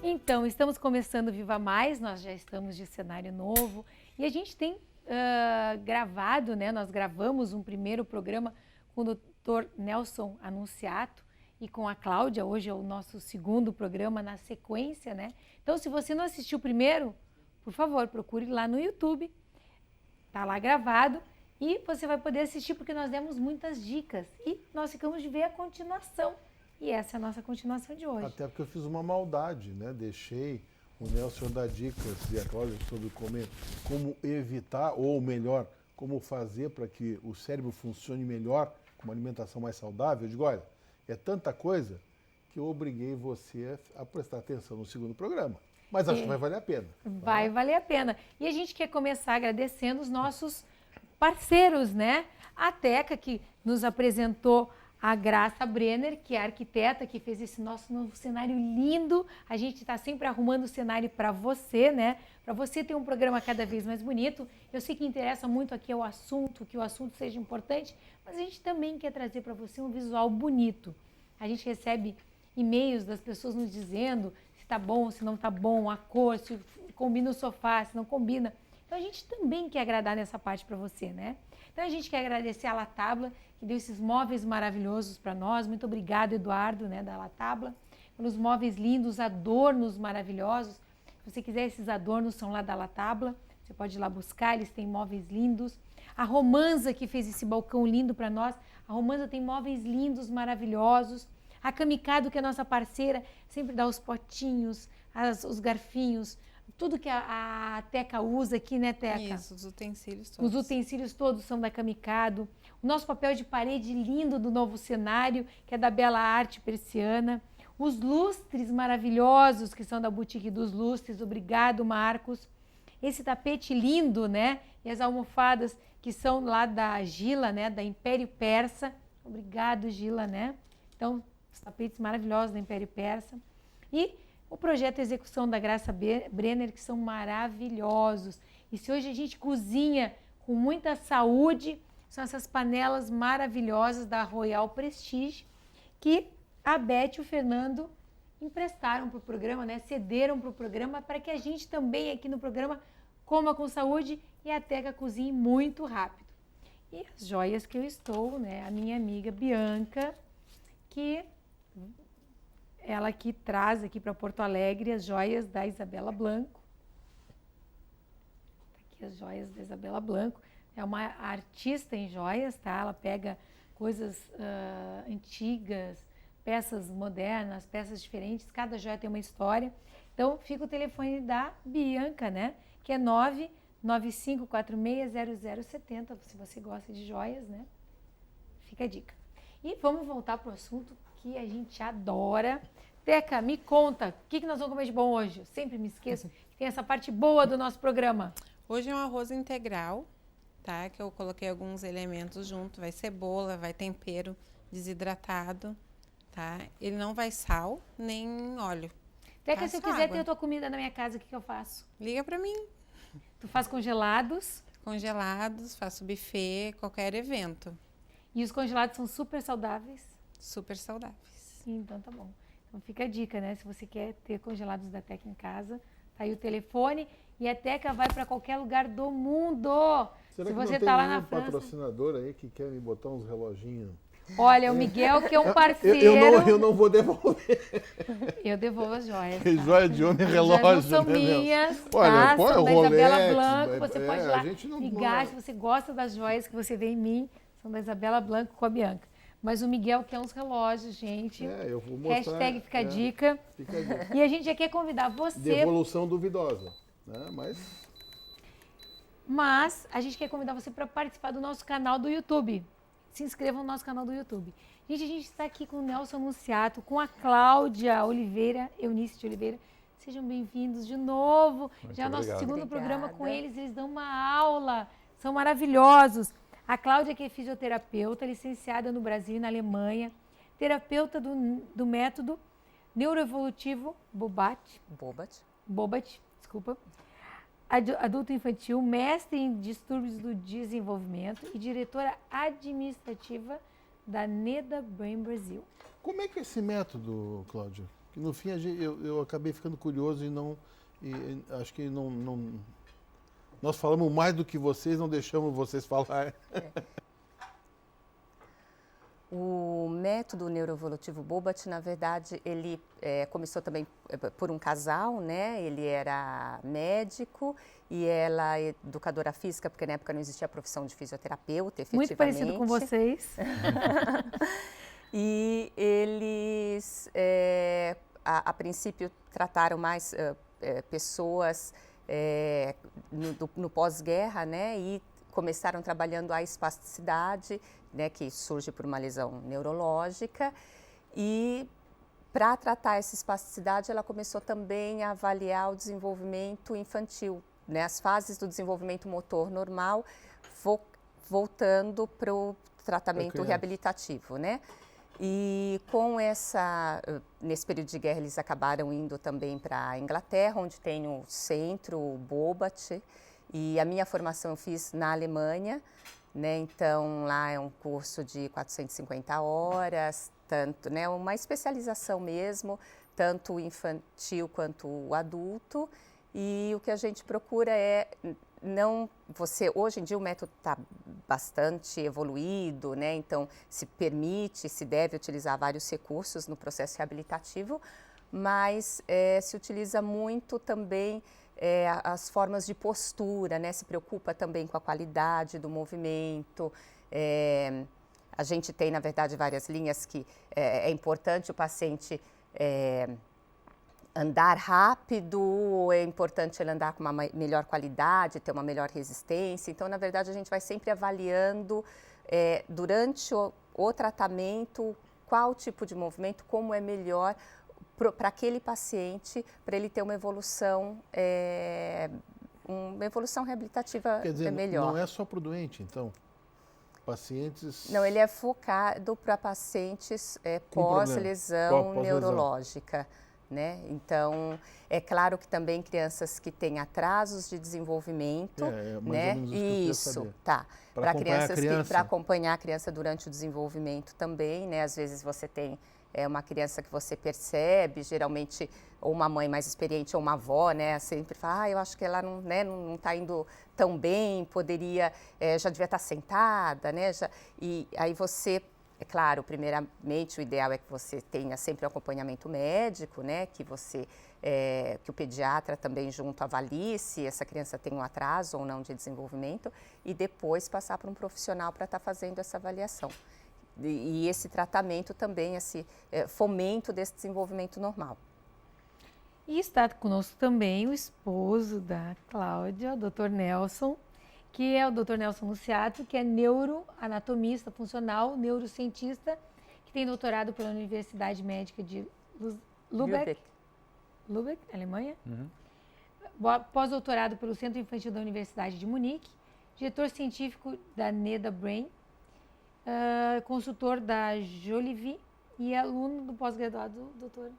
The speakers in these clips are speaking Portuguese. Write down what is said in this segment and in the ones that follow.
Então, estamos começando Viva Mais, nós já estamos de cenário novo e a gente tem gravado, né? Nós gravamos um primeiro programa com o Dr. Nelson Anunciato e com a Cláudia, hoje é o nosso segundo programa na sequência, né? Então, se você não assistiu o primeiro, por favor, procure lá no YouTube, tá lá gravado e você vai poder assistir porque nós demos muitas dicas e nós ficamos de ver a continuação. E essa é a nossa continuação de hoje. Até porque eu fiz uma maldade, né? Deixei o Nelson dar dicas e a Cláudia sobre como evitar, ou melhor, como fazer para que o cérebro funcione melhor, com uma alimentação mais saudável. Eu digo, olha, é tanta coisa que eu obriguei você a prestar atenção no segundo programa. Mas acho que vai valer a pena. Vai valer a pena. E a gente quer começar agradecendo os nossos parceiros, né? A Teca, que nos apresentou a Graça Brenner, que é a arquiteta que fez esse nosso novo cenário lindo. A gente está sempre arrumando o cenário para você, né? Para você ter um programa cada vez mais bonito. Eu sei que interessa muito aqui o assunto, que o assunto seja importante, mas a gente também quer trazer para você um visual bonito. A gente recebe e-mails das pessoas nos dizendo se está bom, se não está bom, a cor, se combina o sofá, se não combina. Então a gente também quer agradar nessa parte para você, né? Então a gente quer agradecer a Latabla, que deu esses móveis maravilhosos para nós. Muito obrigado, Eduardo, né, da Latabla, pelos móveis lindos, adornos maravilhosos. Se você quiser, esses adornos são lá da Latabla. Você pode ir lá buscar, eles têm móveis lindos. A Romanza, que fez esse balcão lindo para nós. A Romanza tem móveis lindos, maravilhosos. A Kamikado, que é nossa parceira, sempre dá os potinhos, os garfinhos, tudo que a Teca usa aqui, né, Teca? Isso, os utensílios todos. Os utensílios todos são da Kamikado. O nosso papel de parede lindo do novo cenário, que é da Bela Arte Persiana. Os lustres maravilhosos, que são da Boutique dos Lustres. Obrigado, Marcos. Esse tapete lindo, né? E as almofadas, que são lá da Gila, né? Da Império Persa. Obrigado, Gila, né? Então, os tapetes maravilhosos da Império Persa. E o projeto Execução da Graça Brenner, que são maravilhosos. E se hoje a gente cozinha com muita saúde, são essas panelas maravilhosas da Royal Prestige, que a Beth e o Fernando emprestaram para o programa, né? Cederam para o programa, para que a gente também aqui no programa coma com saúde e a Teca cozinhe muito rápido. E as joias que eu estou, né? A minha amiga Bianca, que ela que traz aqui para Porto Alegre as joias da Isabela Blanco. Aqui as joias da Isabela Blanco. É uma artista em joias, tá? Ela pega coisas antigas, peças modernas, peças diferentes. Cada joia tem uma história. Então, fica o telefone da Bianca, né? Que é 995460070, se você gosta de joias, né? Fica a dica. E vamos voltar para o assunto que a gente adora. Teca, me conta, o que nós vamos comer de bom hoje? Eu sempre me esqueço que tem essa parte boa do nosso programa. Hoje é um arroz integral, tá? Que eu coloquei alguns elementos junto. Vai cebola, vai tempero desidratado, tá? Ele não vai sal, nem óleo. Teca, se eu quiser ter a tua comida na minha casa, o que eu faço? Liga pra mim. Tu faz congelados? Congelados, faço buffet, qualquer evento. E os congelados são super saudáveis? Super saudáveis. Então tá bom. Então fica a dica, né? Se você quer ter congelados da Teca em casa, tá aí o telefone e a Teca vai para qualquer lugar do mundo. Será se que você não tem tá lá nenhum na França, patrocinador aí que quer me botar uns reloginhos? Olha, o Miguel, que é um parceiro. Eu não vou devolver. Eu devolvo as joias. Tá? Joia de homem, relógio. As joias não são minhas, Olha, tá? São da Rolex, Isabela Blanco. Você pode ir lá ligar se você gosta das joias que você vê em mim. São da Isabela Blanco com a Bianca. Mas o Miguel quer uns relógios, gente. Eu vou mostrar. Hashtag fica a dica. Fica a dica. E a gente já quer convidar você. Devolução duvidosa, né? Mas a gente quer convidar você para participar do nosso canal do YouTube. Se inscreva no nosso canal do YouTube. Gente, a gente está aqui com o Nelson Anunciato, com a Cláudia Oliveira, Eunice de Oliveira. Sejam bem-vindos de novo. Muito já é o nosso segundo Obrigada. programa com eles. Eles dão uma aula. São maravilhosos. A Cláudia, que é fisioterapeuta, licenciada no Brasil e na Alemanha, terapeuta do método neuroevolutivo Bobat, adulto infantil, mestre em distúrbios do desenvolvimento e diretora administrativa da NEDA Brain Brasil. Como é que é esse método, Cláudia? que no fim eu acabei ficando curioso acho que nós falamos mais do que vocês, não deixamos vocês falar. O método neuroevolutivo Bobat, na verdade, ele começou também por um casal, né? Ele era médico e ela educadora física, porque na época não existia a profissão de fisioterapeuta, efetivamente. Muito parecido com vocês. E eles, a princípio, trataram mais pessoas no pós-guerra, né? E começaram trabalhando a espasticidade, né, que surge por uma lesão neurológica, e para tratar essa espasticidade ela começou também a avaliar o desenvolvimento infantil, né, as fases do desenvolvimento motor normal, voltando para o tratamento reabilitativo, né? E com nesse período de guerra eles acabaram indo também para a Inglaterra, onde tem o centro, o Bobat, e a minha formação eu fiz na Alemanha, né? Então lá é um curso de 450 horas, tanto, né, uma especialização mesmo, tanto o infantil quanto o adulto. E o que a gente procura hoje em dia o método está bastante evoluído, né? Então se deve utilizar vários recursos no processo reabilitativo, mas se utiliza muito também as formas de postura, né? Se preocupa também com a qualidade do movimento. A gente tem, na verdade, várias linhas que é importante o paciente andar rápido, é importante ele andar com uma melhor qualidade, ter uma melhor resistência. Então, na verdade, a gente vai sempre avaliando durante o tratamento qual tipo de movimento, como é melhor para aquele paciente, para ele ter uma evolução reabilitativa. Quer dizer, melhor. Não é só para o doente, então? Pacientes... Não, ele é focado para pacientes pós-lesão neurológica. Né? Então, é claro que também crianças que têm atrasos de desenvolvimento, né? Isso, tá. Para acompanhar a criança durante o desenvolvimento também, né? Às vezes você tem uma criança que você percebe, geralmente ou uma mãe mais experiente ou uma avó, né? Sempre fala, eu acho que ela não está indo tão bem, já devia estar sentada, né? E aí você... É claro, primeiramente, o ideal é que você tenha sempre um acompanhamento médico, né? Que o pediatra também junto avalie se essa criança tem um atraso ou não de desenvolvimento e depois passar para um profissional para estar fazendo essa avaliação. E esse tratamento também, esse fomento desse desenvolvimento normal. E está conosco também o esposo da Cláudia, o Dr. Nelson, que é o Dr. Nelson Luciato, que é neuroanatomista funcional, neurocientista, que tem doutorado pela Universidade Médica de Lübeck, Alemanha. Uhum. Pós-doutorado pelo Centro Infantil da Universidade de Munique, diretor científico da NEDA Brain, consultor da Jolivie e aluno do pós-graduado do Dr.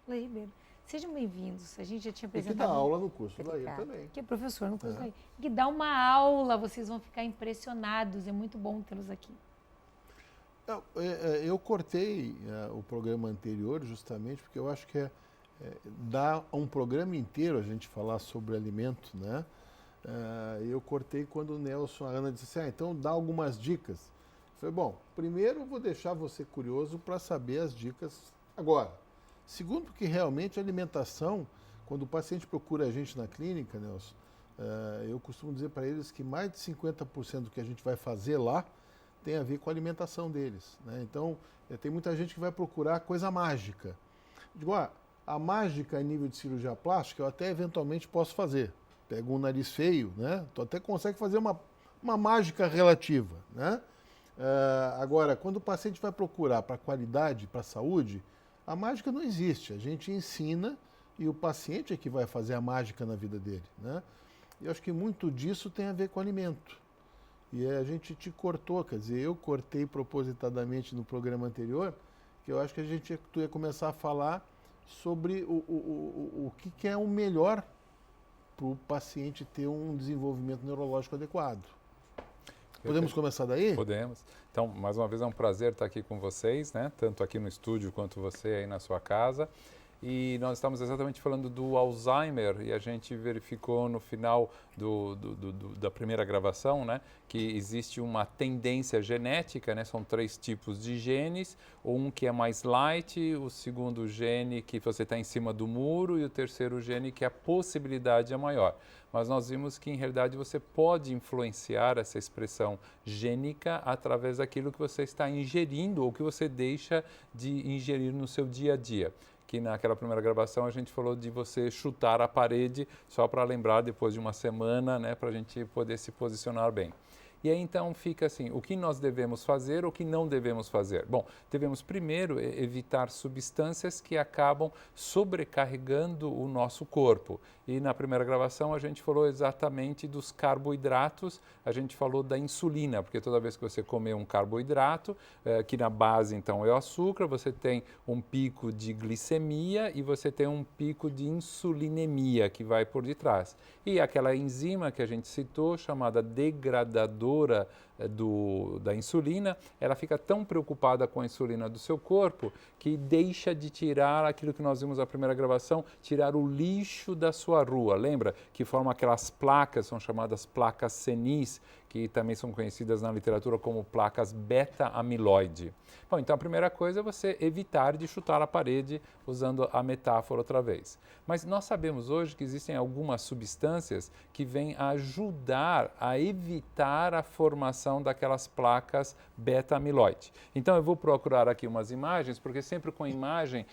Lei Ribeiro. Sejam bem-vindos. A gente já tinha apresentado. E que dá aula no curso da IR também. Que é professor no curso da IR. Que dá uma aula, vocês vão ficar impressionados. É muito bom tê-los aqui. Eu cortei o programa anterior justamente porque eu acho que dá um programa inteiro a gente falar sobre alimento, né? Eu cortei quando o Nelson, a Ana disse assim, então dá algumas dicas. Eu falei, bom, primeiro eu vou deixar você curioso para saber as dicas agora. Segundo, porque realmente a alimentação, quando o paciente procura a gente na clínica, Nelson, eu costumo dizer para eles que mais de 50% do que a gente vai fazer lá tem a ver com a alimentação deles, né? Então, tem muita gente que vai procurar coisa mágica. Digo, a mágica em nível de cirurgia plástica eu até eventualmente posso fazer. Pego um nariz feio, né? Tu até consegue fazer uma mágica relativa, né? Agora, quando o paciente vai procurar para qualidade, para saúde, a mágica não existe, a gente ensina e o paciente é que vai fazer a mágica na vida dele, né? E eu acho que muito disso tem a ver com alimento. E a gente te cortou, quer dizer, eu cortei propositadamente no programa anterior, que eu acho que tu ia começar a falar sobre o que é o melhor para o paciente ter um desenvolvimento neurológico adequado. Podemos começar daí? Podemos. Então, mais uma vez é um prazer estar aqui com vocês, né? Tanto aqui no estúdio quanto você aí na sua casa. e nós estamos exatamente falando do Alzheimer, e a gente verificou no final da primeira gravação, né, que existe uma tendência genética, né, são 3 tipos de genes, um que é mais light, o segundo gene que você está em cima do muro e o terceiro gene que a possibilidade é maior. Mas nós vimos que, em realidade, você pode influenciar essa expressão gênica através daquilo que você está ingerindo ou que você deixa de ingerir no seu dia a dia. Que naquela primeira gravação a gente falou de você chutar a parede, só para lembrar depois de uma semana, né, para a gente poder se posicionar bem. E aí então fica assim, o que nós devemos fazer, o que não devemos fazer? Bom, devemos primeiro evitar substâncias que acabam sobrecarregando o nosso corpo. E na primeira gravação a gente falou exatamente dos carboidratos, a gente falou da insulina, porque toda vez que você comer um carboidrato, que na base então é o açúcar, você tem um pico de glicemia e você tem um pico de insulinemia que vai por detrás. E aquela enzima que a gente citou, chamada degradadora da insulina, ela fica tão preocupada com a insulina do seu corpo que deixa de tirar aquilo que nós vimos na primeira gravação, tirar o lixo da sua rua. Lembra que formam aquelas placas, são chamadas placas senis, que também são conhecidas na literatura como placas beta-amiloide. Bom, então a primeira coisa é você evitar de chutar a parede, usando a metáfora outra vez. Mas nós sabemos hoje que existem algumas substâncias que vêm ajudar a evitar a formação daquelas placas beta-amiloide. Então eu vou procurar aqui umas imagens, porque sempre com imagem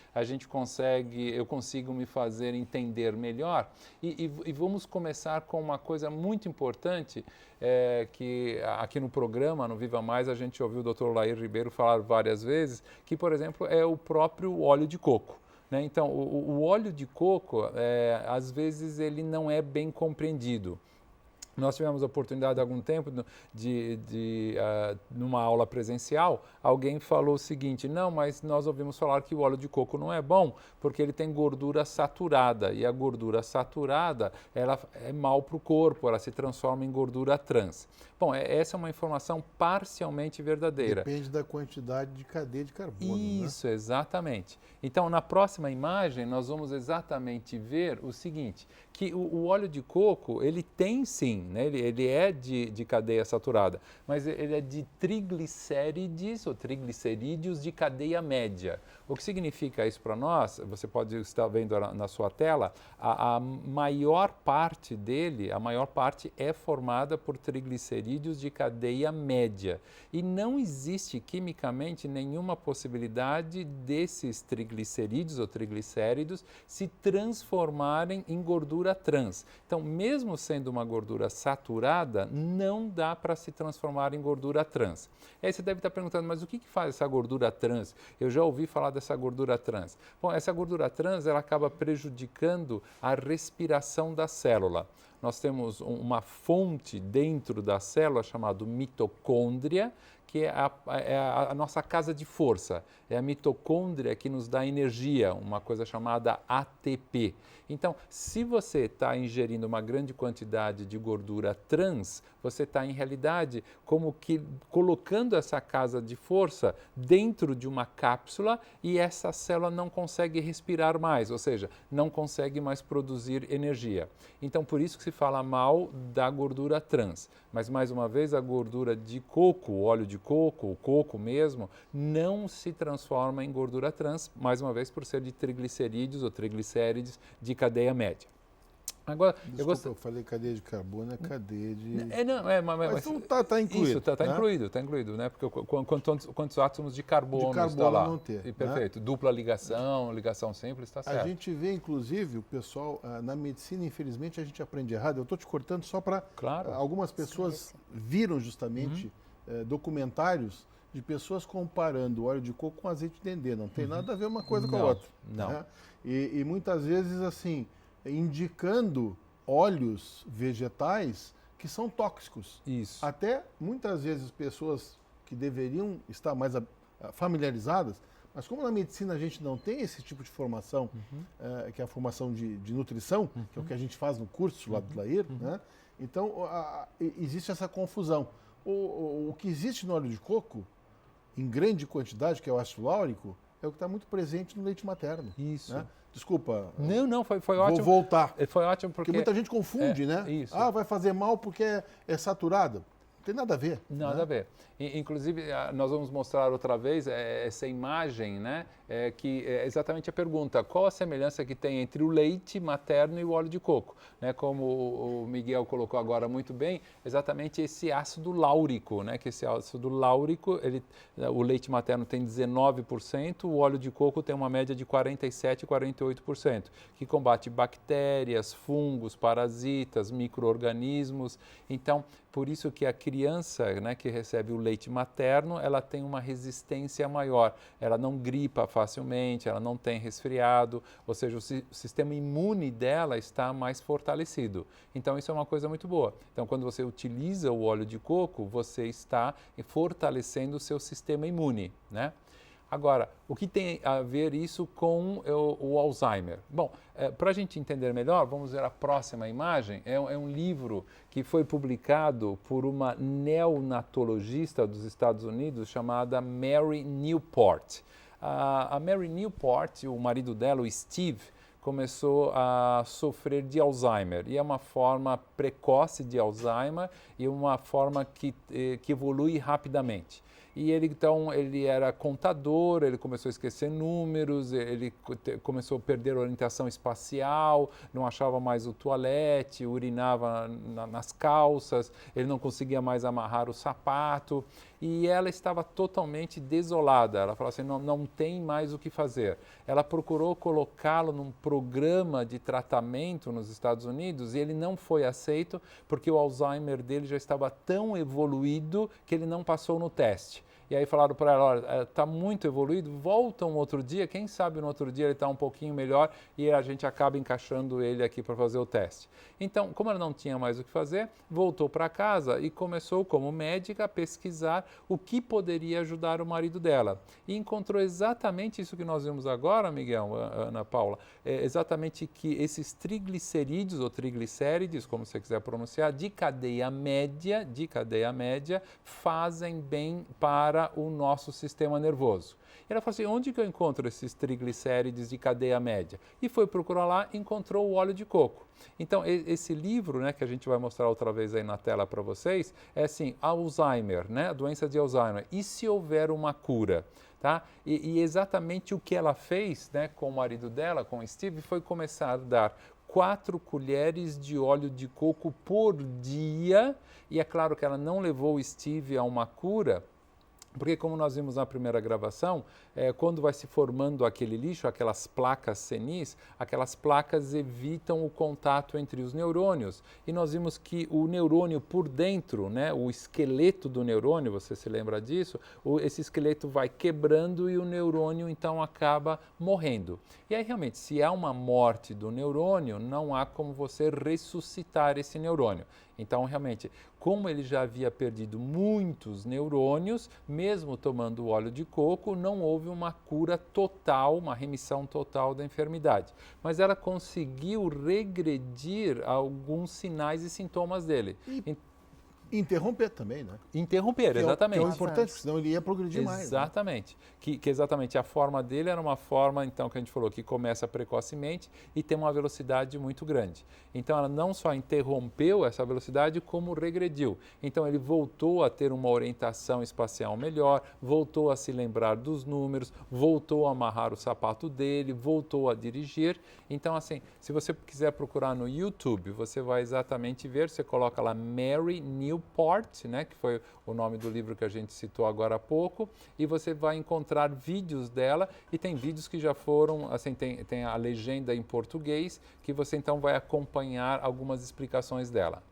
eu consigo me fazer entender melhor. E vamos começar com uma coisa muito importante, que aqui no programa, no Viva Mais, a gente ouviu o Dr. Lair Ribeiro falar várias vezes, que, por exemplo, é o próprio óleo de coco. Né? Então, o óleo de coco, às vezes, ele não é bem compreendido. Nós tivemos a oportunidade há algum tempo numa aula presencial, alguém falou o seguinte: não, mas nós ouvimos falar que o óleo de coco não é bom porque ele tem gordura saturada, e a gordura saturada ela é mal para o corpo, ela se transforma em gordura trans. Bom, essa é uma informação parcialmente verdadeira. Depende da quantidade de cadeia de carbono. Isso, né? Exatamente. Então, na próxima imagem, nós vamos exatamente ver o seguinte, que o óleo de coco, ele tem sim, né? Ele é de cadeia saturada, mas ele é de triglicérides ou triglicerídeos de cadeia média. O que significa isso para nós? Você pode estar vendo na sua tela, a maior parte dele, a maior parte é formada por triglicerídeos de cadeia média. E não existe quimicamente nenhuma possibilidade desses triglicerídeos ou triglicéridos se transformarem em gordura trans. Então, mesmo sendo uma gordura saturada, não dá para se transformar em gordura trans. Aí você deve estar perguntando, mas o que faz essa gordura trans? Eu já ouvi falar dessa gordura trans. Bom, essa gordura trans ela acaba prejudicando a respiração da célula. Nós temos uma fonte dentro da célula chamada mitocôndria, que é a nossa casa de força. É a mitocôndria que nos dá energia, uma coisa chamada ATP. Então, se você está ingerindo uma grande quantidade de gordura trans, você está, em realidade, como que colocando essa casa de força dentro de uma cápsula e essa célula não consegue respirar mais, ou seja, não consegue mais produzir energia. Então, por isso que se fala mal da gordura trans. Mas, mais uma vez, a gordura de coco, o óleo de coco, o coco mesmo, não se transforma em gordura trans, mais uma vez por ser de triglicerídeos ou triglicérides de cadeia média. Agora, Desculpa, eu falei cadeia de carbono, é cadeia de... Mas então está incluído. Isso, está incluído, né? Porque quantos átomos de carbono está lá? Não ter, perfeito. Né? Dupla ligação, ligação simples, está certo. A gente vê, inclusive, o pessoal, na medicina, infelizmente, a gente aprende errado. Eu estou te cortando só para... Claro. Algumas pessoas viram justamente documentários de pessoas comparando o óleo de coco com azeite de dendê. Não tem nada a ver uma coisa com a outra. Não. Né? E muitas vezes, assim, indicando óleos vegetais que são tóxicos. Isso. Até muitas vezes pessoas que deveriam estar mais familiarizadas, mas como na medicina a gente não tem esse tipo de formação, que é a formação de nutrição, que é o que a gente faz no curso lá do Lair, né? Então existe essa confusão. O que existe no óleo de coco, em grande quantidade, que é o ácido láurico, é o que está muito presente no leite materno. Isso. Né? Desculpa. Não, foi Vou ótimo. voltar. Foi ótimo porque... Porque muita gente confunde, né? Isso. Ah, vai fazer mal porque é saturado. Não tem nada a ver. Nada a ver. Inclusive, nós vamos mostrar outra vez essa imagem, né? Que é exatamente a pergunta: qual a semelhança que tem entre o leite materno e o óleo de coco? Né? Como o Miguel colocou agora muito bem, exatamente esse ácido láurico, né? Que esse ácido láurico, o leite materno tem 19%, o óleo de coco tem uma média de 47%, 48%, que combate bactérias, fungos, parasitas, micro-organismos. Então, por isso que a criança, né, que recebe o leite materno, ela tem uma resistência maior, ela não gripa facilmente, ela não tem resfriado, ou seja, o sistema imune dela está mais fortalecido. Então, isso é uma coisa muito boa. Então, quando você utiliza o óleo de coco, você está fortalecendo o seu sistema imune, né? Agora, o que tem a ver isso com o Alzheimer? Bom, para a gente entender melhor, vamos ver a próxima imagem. É um livro que foi publicado por uma neonatologista dos Estados Unidos chamada Mary Newport. A Mary Newport, o marido dela, o Steve, começou a sofrer de Alzheimer. E é uma forma precoce de Alzheimer e uma forma que evolui rapidamente. E ele era contador, ele começou a esquecer números, ele começou a perder a orientação espacial, não achava mais o toalete, urinava nas calças, ele não conseguia mais amarrar o sapato. E ela estava totalmente desolada. Ela falou assim, não tem mais o que fazer. Ela procurou colocá-lo num programa de tratamento nos Estados Unidos e ele não foi aceito porque o Alzheimer dele já estava tão evoluído que ele não passou no teste. E aí falaram para ela, olha, está muito evoluído, volta um outro dia, quem sabe no outro dia ele está um pouquinho melhor e a gente acaba encaixando ele aqui para fazer o teste. Então, como ela não tinha mais o que fazer, voltou para casa e começou como médica a pesquisar o que poderia ajudar o marido dela. E encontrou exatamente isso que nós vimos agora, Miguel, Ana Paula, exatamente que esses triglicerídeos ou triglicérides, como você quiser pronunciar, de cadeia média, fazem bem para o nosso sistema nervoso. E ela falou assim, onde que eu encontro esses triglicérides de cadeia média? E foi procurar lá e encontrou o óleo de coco. Então, esse livro, né, que a gente vai mostrar outra vez aí na tela para vocês, é assim, Alzheimer, né, a doença de Alzheimer. E se houver uma cura? Tá? E exatamente o que ela fez, né, com o marido dela, com o Steve, foi começar a dar 4 colheres de óleo de coco por dia. E é claro que ela não levou o Steve a uma cura, porque como nós vimos na primeira gravação, quando vai se formando aquele lixo, aquelas placas senis, aquelas placas evitam o contato entre os neurônios. E nós vimos que o neurônio por dentro, né, o esqueleto do neurônio, você se lembra disso? Esse esqueleto vai quebrando e o neurônio então acaba morrendo. E aí realmente, se há uma morte do neurônio, não há como você ressuscitar esse neurônio. Então, realmente, como ele já havia perdido muitos neurônios, mesmo tomando o óleo de coco, não houve uma cura total, uma remissão total da enfermidade. Mas ela conseguiu regredir alguns sinais e sintomas dele. Interromper também, né? Interromper, exatamente. Que é o importante, senão ele ia progredir mais. Exatamente. Né? Que exatamente a forma dele era uma forma, então, que a gente falou, que começa precocemente e tem uma velocidade muito grande. Então, ela não só interrompeu essa velocidade, como regrediu. Então, ele voltou a ter uma orientação espacial melhor, voltou a se lembrar dos números, voltou a amarrar o sapato dele, voltou a dirigir. Então, assim, se você quiser procurar no YouTube, você vai exatamente ver, você coloca lá Mary Newport, né, que foi o nome do livro que a gente citou agora há pouco, e você vai encontrar vídeos dela, e tem vídeos que já foram, assim, tem a legenda em português, que você então vai acompanhar algumas explicações dela.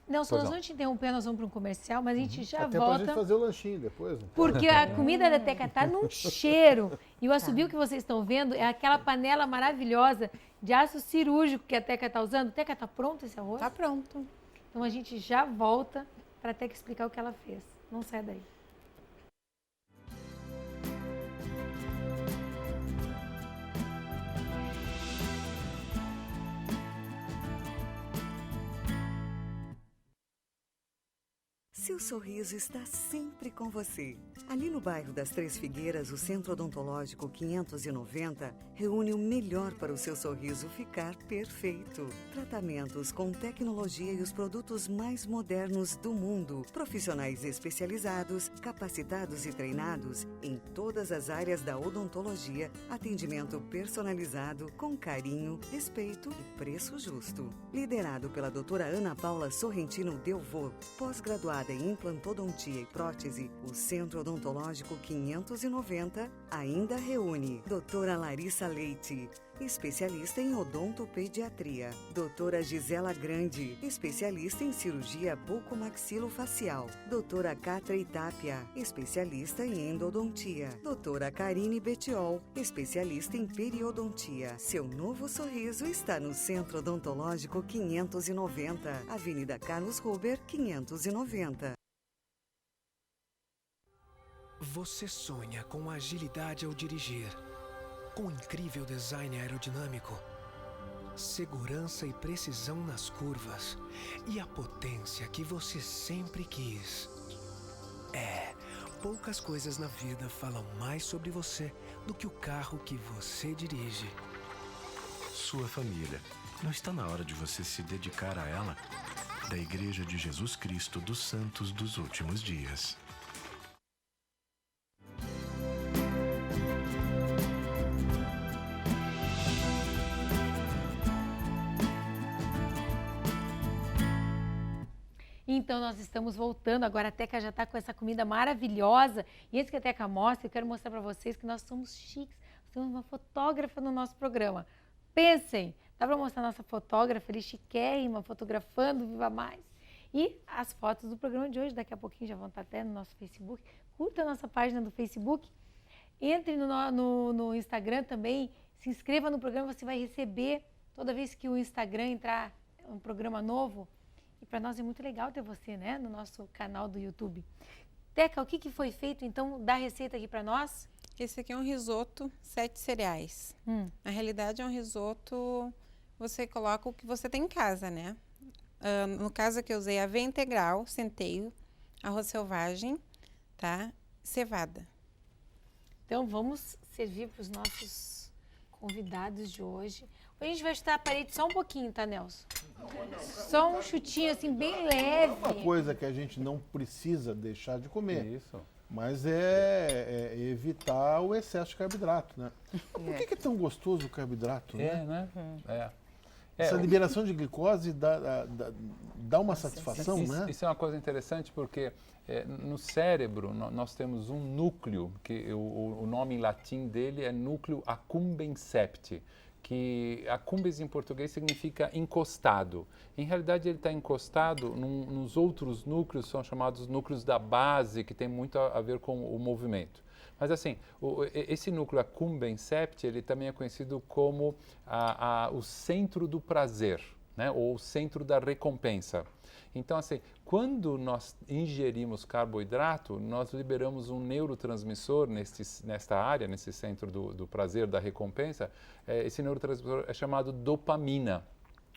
Nelson, nós vamos te interromper, nós vamos para um comercial, mas a gente já Até volta. Até pra gente fazer o lanchinho depois. Né? Porque a comida da Teca tá num cheiro. E o assobio que vocês estão vendo é aquela panela maravilhosa de aço cirúrgico que a Teca tá usando. Teca, tá pronto esse arroz? Tá pronto. Então a gente já volta para a Teca explicar o que ela fez. Não sai daí. Seu sorriso está sempre com você. Ali no bairro das Três Figueiras, o Centro Odontológico 590 reúne o melhor para o seu sorriso ficar perfeito. Tratamentos com tecnologia e os produtos mais modernos do mundo. Profissionais especializados, capacitados e treinados em todas as áreas da odontologia. Atendimento personalizado, com carinho, respeito e preço justo. Liderado pela doutora Ana Paula Sorrentino Delvaux, pós-graduada em implantodontia e prótese, o Centro Odontológico 590 ainda reúne doutora Larissa Leite, especialista em odontopediatria, doutora Gisela Grande, especialista em cirurgia bucomaxilofacial, doutora Catra Itápia, especialista em endodontia, doutora Karine Betiol, especialista em periodontia. Seu novo sorriso está no Centro Odontológico 590, Avenida Carlos Ruber, 590. Você sonha com agilidade ao dirigir, com incrível design aerodinâmico, segurança e precisão nas curvas e a potência que você sempre quis. Poucas coisas na vida falam mais sobre você do que o carro que você dirige. Sua família. Não está na hora de você se dedicar a ela? Da Igreja de Jesus Cristo dos Santos dos Últimos Dias. Então, nós estamos voltando. Agora a Teca já está com essa comida maravilhosa. E antes que a Teca mostre, eu quero mostrar para vocês que nós somos chiques. Nós temos uma fotógrafa no nosso programa. Pensem, dá para mostrar a nossa fotógrafa ali, chiquérrima, fotografando Viva Mais. E as fotos do programa de hoje, daqui a pouquinho já vão estar até no nosso Facebook. Curta a nossa página do Facebook. Entre no Instagram também. Se inscreva no programa, você vai receber toda vez que o Instagram entrar um programa novo. E para nós é muito legal ter você, né, no nosso canal do YouTube. Teca, o que foi feito, então, dá a receita aqui para nós? Esse aqui é um risoto 7 cereais. Na realidade, é um risoto, você coloca o que você tem em casa, né? No caso aqui, eu usei aveia integral, centeio, arroz selvagem, tá? Cevada. Então, vamos servir para os nossos convidados de hoje. Hoje a gente vai chutar a parede só um pouquinho, tá, Nelson? Só um chutinho, assim, bem leve. Uma coisa que a gente não precisa deixar de comer. Isso. Mas é evitar o excesso de carboidrato, né? Por que é tão gostoso o carboidrato, né? Essa liberação de glicose dá uma satisfação, né? Isso é uma coisa interessante porque no cérebro nós temos um núcleo, que o nome em latim dele é núcleo accumbens septi, que accumbens em português significa encostado. Em realidade, ele está encostado nos outros núcleos, são chamados núcleos da base, que tem muito a ver com o movimento. Mas assim, esse núcleo accumbens septi, ele também é conhecido como o centro do prazer, né? Ou o centro da recompensa. Então, assim, quando nós ingerimos carboidrato, nós liberamos um neurotransmissor nesta área, nesse centro do prazer, da recompensa. Esse neurotransmissor é chamado dopamina.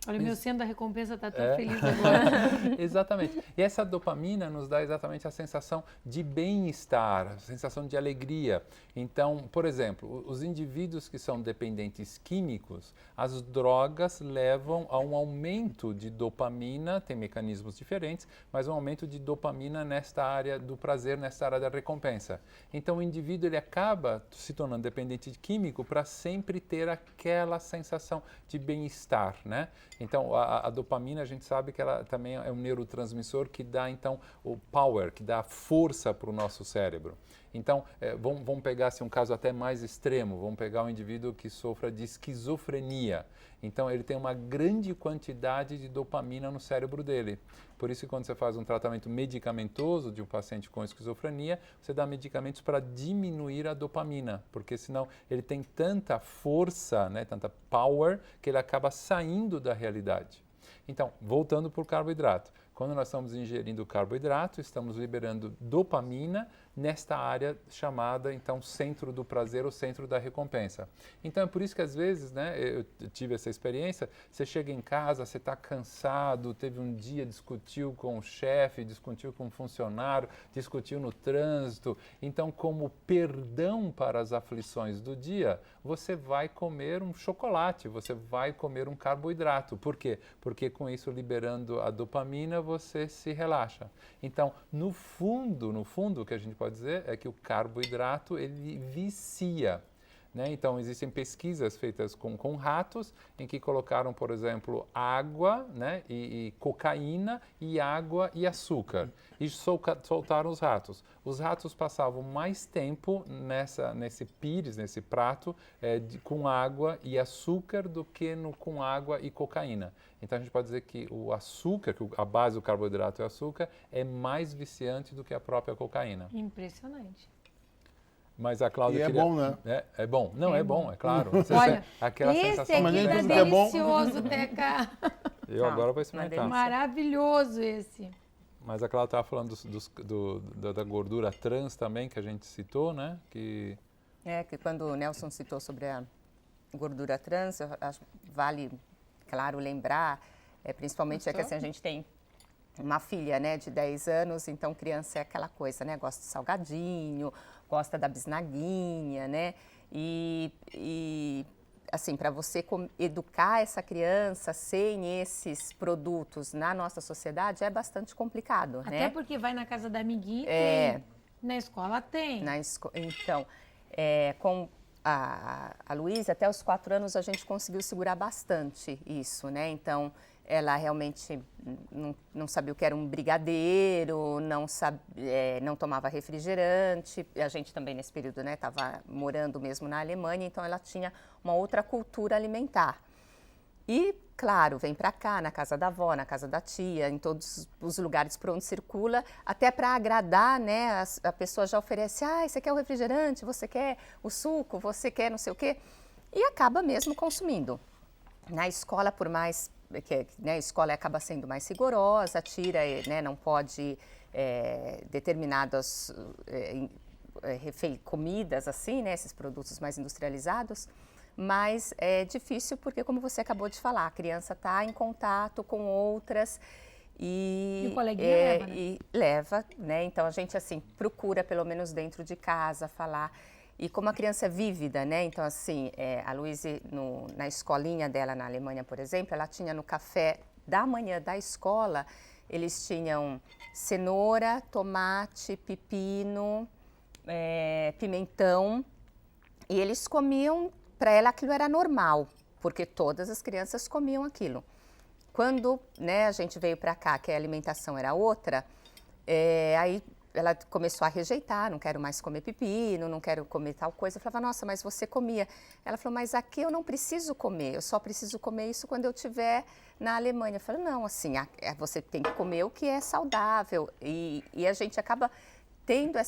Olha, o meu centro da recompensa está tão feliz agora. Exatamente. E essa dopamina nos dá exatamente a sensação de bem-estar, a sensação de alegria. Então, por exemplo, os indivíduos que são dependentes químicos, as drogas levam a um aumento de dopamina, tem mecanismos diferentes, mas um aumento de dopamina nesta área do prazer, nesta área da recompensa. Então, o indivíduo ele acaba se tornando dependente de químico para sempre ter aquela sensação de bem-estar, né? Então, a dopamina, a gente sabe que ela também é um neurotransmissor que dá, então, o power, que dá força para o nosso cérebro. Então, vamos pegar assim, um caso até mais extremo, vamos pegar um indivíduo que sofra de esquizofrenia. Então, ele tem uma grande quantidade de dopamina no cérebro dele. Por isso que quando você faz um tratamento medicamentoso de um paciente com esquizofrenia, você dá medicamentos para diminuir a dopamina, porque senão ele tem tanta força, né, tanta power, que ele acaba saindo da realidade. Então, voltando para o carboidrato. Quando nós estamos ingerindo carboidrato, estamos liberando dopamina nesta área chamada, então, centro do prazer ou centro da recompensa. Então, é por isso que, às vezes, né, eu tive essa experiência, você chega em casa, você está cansado, teve um dia, discutiu com o chefe, discutiu com o funcionário, discutiu no trânsito. Então, como perdão para as aflições do dia, você vai comer um chocolate, você vai comer um carboidrato. Por quê? Porque com isso, liberando a dopamina, você se relaxa. Então, no fundo, o que a gente pode dizer é que o carboidrato, ele vicia. Né? Então, existem pesquisas feitas com ratos em que colocaram, por exemplo, água, né? e cocaína, e água e açúcar. E soltaram os ratos. Os ratos passavam mais tempo nesse pires, nesse prato, com água e açúcar do que com água e cocaína. Então, a gente pode dizer que o açúcar, que a base do carboidrato é o açúcar, é mais viciante do que a própria cocaína. Impressionante. Mas a Cláudia E queria... é bom, né? É bom. Não, é bom, é claro. Olha, aquela esse sensação aqui nem tá tudo que é bom. delicioso, Teca. Eu agora vou experimentar. Maravilhoso esse. Mas a Cláudia estava falando da gordura trans também, que a gente citou, né? Que quando o Nelson citou sobre a gordura trans, vale, claro, lembrar, principalmente que assim, a gente tem uma filha, né, de 10 anos, então criança é aquela coisa, né, gosta de salgadinho, gosta da bisnaguinha, né, e assim, para você educar essa criança sem esses produtos na nossa sociedade é bastante complicado, né? Até porque vai na casa da amiguinha e tem. Na escola tem. Então, com a Luísa, até os 4 anos a gente conseguiu segurar bastante isso, né? Então, ela realmente não sabia o que era um brigadeiro, não tomava refrigerante. A gente também, nesse período, né, estava morando mesmo na Alemanha, então ela tinha uma outra cultura alimentar. E, claro, vem para cá, na casa da avó, na casa da tia, em todos os lugares por onde circula, até para agradar, né, a pessoa já oferece, você quer o refrigerante, você quer o suco, você quer não sei o quê, e acaba mesmo consumindo. Na escola, por mais que né, a escola acaba sendo mais rigorosa, tira, né, não pode determinadas comidas, assim, né, esses produtos mais industrializados, mas é difícil porque, como você acabou de falar, a criança está em contato com outras e o coleguinha leva, né? E leva, né? Então, a gente, assim, procura, pelo menos dentro de casa, falar. E como a criança é vívida, né? Então, assim, a Luísa, na escolinha dela na Alemanha, por exemplo, ela tinha no café da manhã da escola, eles tinham cenoura, tomate, pepino, pimentão, e eles comiam, para ela aquilo era normal, porque todas as crianças comiam aquilo. Quando, né, a gente veio para cá, que a alimentação era outra, aí ela começou a rejeitar, não quero mais comer pepino, não quero comer tal coisa. Eu falava, nossa, mas você comia. Ela falou, mas aqui eu não preciso comer, eu só preciso comer isso quando eu estiver na Alemanha. Eu falei, não, assim, você tem que comer o que é saudável. E a gente acaba tendo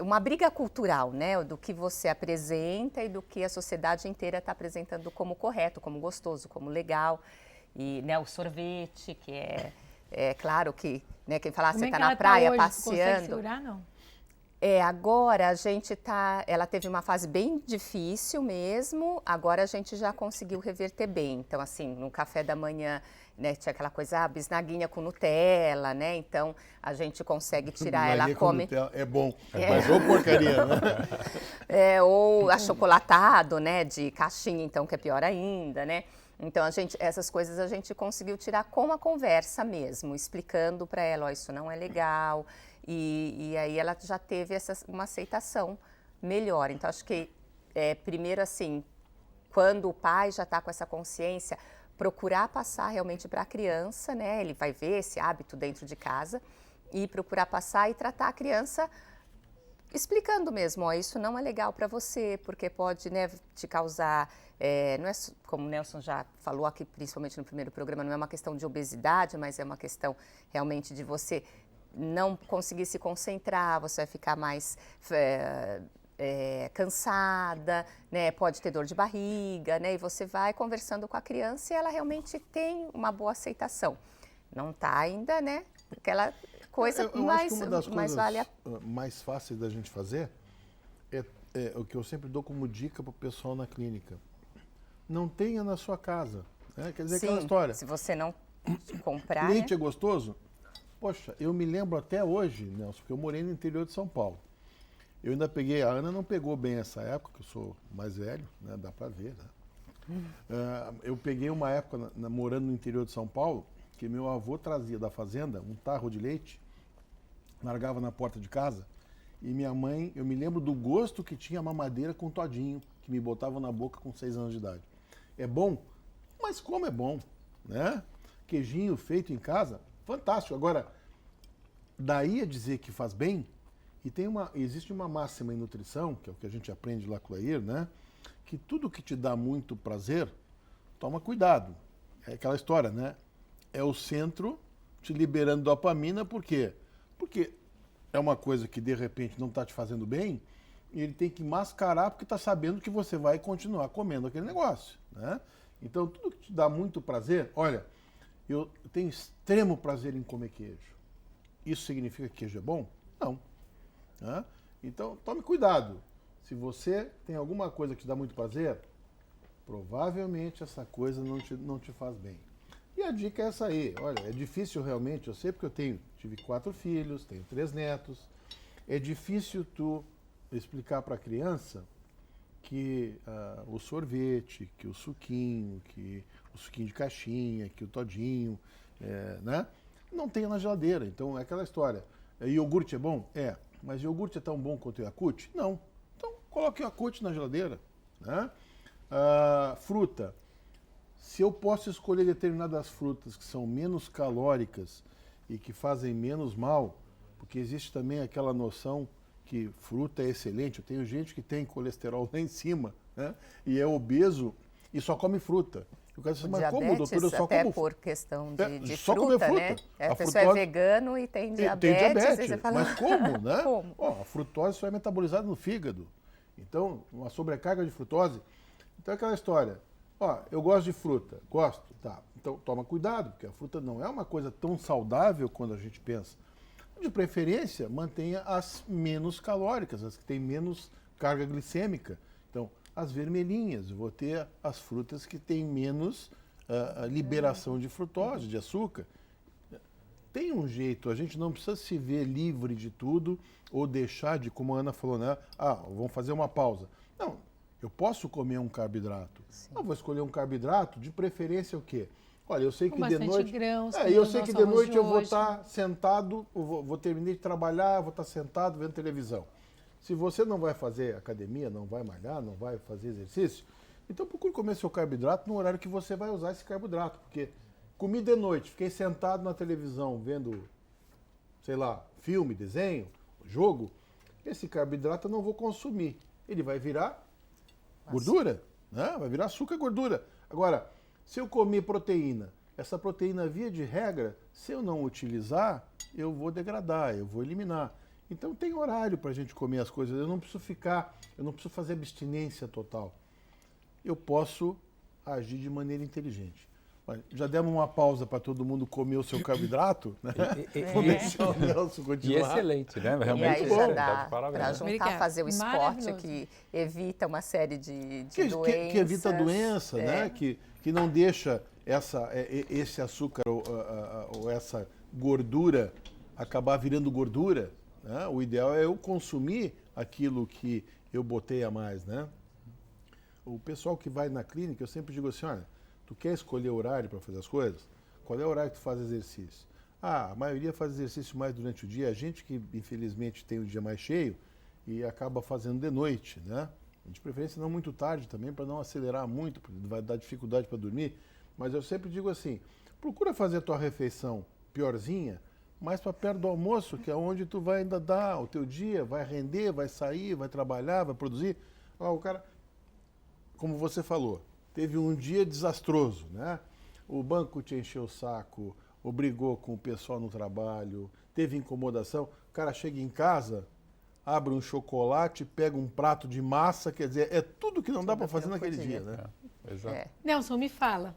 uma briga cultural, né, do que você apresenta e do que a sociedade inteira está apresentando como correto, como gostoso, como legal. E, né, o sorvete, que é claro que, né, quem fala, você está na praia passeando. Consegue segurar, não? Agora a gente ela teve uma fase bem difícil mesmo, agora a gente já conseguiu reverter bem. Então, assim, no café da manhã, né, tinha aquela coisa, bisnaguinha com Nutella, né? Então, a gente consegue tirar, ela come... É bom, mas ou porcaria, né? Ou achocolatado, né, de caixinha, então, que é pior ainda, né? Então, essas coisas a gente conseguiu tirar com a conversa mesmo, explicando para ela, isso não é legal, e aí ela já teve uma aceitação melhor. Então, acho que, primeiro, assim, quando o pai já está com essa consciência, procurar passar realmente para a criança, né? Ele vai ver esse hábito dentro de casa e procurar passar e tratar a criança explicando mesmo, isso não é legal para você, porque pode, né, te causar, não é como o Nelson já falou aqui, principalmente no primeiro programa, não é uma questão de obesidade, mas é uma questão realmente de você não conseguir se concentrar, você vai ficar mais cansada, né? Pode ter dor de barriga, né? E você vai conversando com a criança e ela realmente tem uma boa aceitação. Não está ainda, né? Aquela coisa, eu acho que uma das mas coisas vale a... mais fáceis da gente fazer é o que eu sempre dou como dica para o pessoal na clínica. Não tenha na sua casa. Né? Quer dizer, Sim, aquela história. se você não comprar, Leite né? é gostoso? Poxa, eu me lembro até hoje, Nelson, porque eu morei no interior de São Paulo. Eu ainda peguei, a Ana não pegou bem essa época, que eu sou mais velho, né? Dá para ver, né? Eu peguei uma época morando no interior de São Paulo, que meu avô trazia da fazenda um tarro de leite, largava na porta de casa, e minha mãe, eu me lembro do gosto que tinha a mamadeira com todinho, que me botavam na boca com 6 anos de idade. É bom? Mas como é bom, né? Queijinho feito em casa, fantástico. Agora, daí a dizer que faz bem, e existe uma máxima em nutrição, que é o que a gente aprende lá com o Lair, né? Que tudo que te dá muito prazer, toma cuidado. É aquela história, né? É o centro te liberando dopamina, por quê? Porque é uma coisa que de repente não está te fazendo bem, e ele tem que mascarar porque está sabendo que você vai continuar comendo aquele negócio, né? Então, tudo que te dá muito prazer, olha, eu tenho extremo prazer em comer queijo. Isso significa que queijo é bom? Não. Né? Então, tome cuidado. Se você tem alguma coisa que te dá muito prazer, provavelmente essa coisa não te faz bem. E a dica é essa aí. Olha, é difícil realmente, eu sei porque eu tive 4 filhos, tenho 3 netos. É difícil tu explicar para a criança que o sorvete, que o suquinho de caixinha, que o todinho, né? Não tem na geladeira. Então é aquela história. Iogurte é bom? É. Mas iogurte é tão bom quanto o Yakult? Não. Então coloque o Yakult na geladeira. Né? Fruta. Se eu posso escolher determinadas frutas que são menos calóricas e que fazem menos mal, porque existe também aquela noção que fruta é excelente. Eu tenho gente que tem colesterol lá em cima, né? E é obeso e só come fruta. Eu quero dizer, mas como, doutor? Eu só até como por questão de só fruta, comer fruta. né? A pessoa frutose... é vegano e tem diabetes. E você fala... Mas como, né? Como? A frutose só é metabolizada no fígado. Então, uma sobrecarga de frutose. Então é aquela história. Eu gosto de fruta. Gosto? Tá. Então toma cuidado, porque a fruta não é uma coisa tão saudável quando a gente pensa. De preferência, mantenha as menos calóricas, as que têm menos carga glicêmica. Então, as vermelhinhas, eu vou ter as frutas que têm menos liberação de frutose, de açúcar. Tem um jeito, a gente não precisa se ver livre de tudo ou deixar de, como a Ana falou, né? Vamos fazer uma pausa. Não, eu posso comer um carboidrato. Eu vou escolher um carboidrato, de preferência o quê? Olha, eu sei que de noite. Grãos, eu sei que de noite eu vou estar sentado, vou terminar de trabalhar, vou estar sentado vendo televisão. Se você não vai fazer academia, não vai malhar, não vai fazer exercício, então procure comer seu carboidrato no horário que você vai usar esse carboidrato. Porque comi de noite, fiquei sentado na televisão vendo, sei lá, filme, desenho, jogo, esse carboidrato eu não vou consumir. Ele vai virar gordura, né? Vai virar açúcar e gordura. Agora, se eu comer proteína, essa proteína, via de regra, se eu não utilizar, eu vou degradar, eu vou eliminar. Então tem horário para a gente comer as coisas. Eu não preciso fazer abstinência total. Eu posso agir de maneira inteligente. Já demos uma pausa para todo mundo comer o seu carboidrato, né? Vou deixar o Nelson continuar. E excelente, né? Realmente e aí já dá para juntar, Obrigada. fazer o esporte que evita uma série de doenças. Que evita doença, né? Que não deixa esse açúcar ou essa gordura acabar virando gordura. Né? O ideal é eu consumir aquilo que eu botei a mais, né? O pessoal que vai na clínica, eu sempre digo assim, olha, tu quer escolher horário para fazer as coisas? Qual é o horário que tu faz exercício? A maioria faz exercício mais durante o dia. A gente que, infelizmente, tem o dia mais cheio e acaba fazendo de noite, né? De preferência não muito tarde também, para não acelerar muito, porque vai dar dificuldade para dormir. Mas eu sempre digo assim, procura fazer a tua refeição piorzinha, mais para perto do almoço, que é onde tu vai ainda dar o teu dia, vai render, vai sair, vai trabalhar, vai produzir. O cara, como você falou, teve um dia desastroso, né? O banco te encheu o saco, ou brigou com o pessoal no trabalho, teve incomodação. O cara chega em casa, abre um chocolate, pega um prato de massa, quer dizer, é tudo que não dá para fazer naquele dia, né? Exato. Nelson, me fala.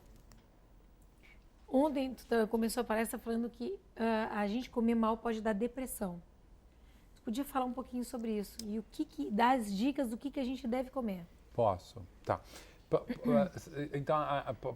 Ontem tu começou a palestra falando que a gente comer mal pode dar depressão. Tu podia falar um pouquinho sobre isso e o que dá as dicas do que a gente deve comer? Posso, tá. Então,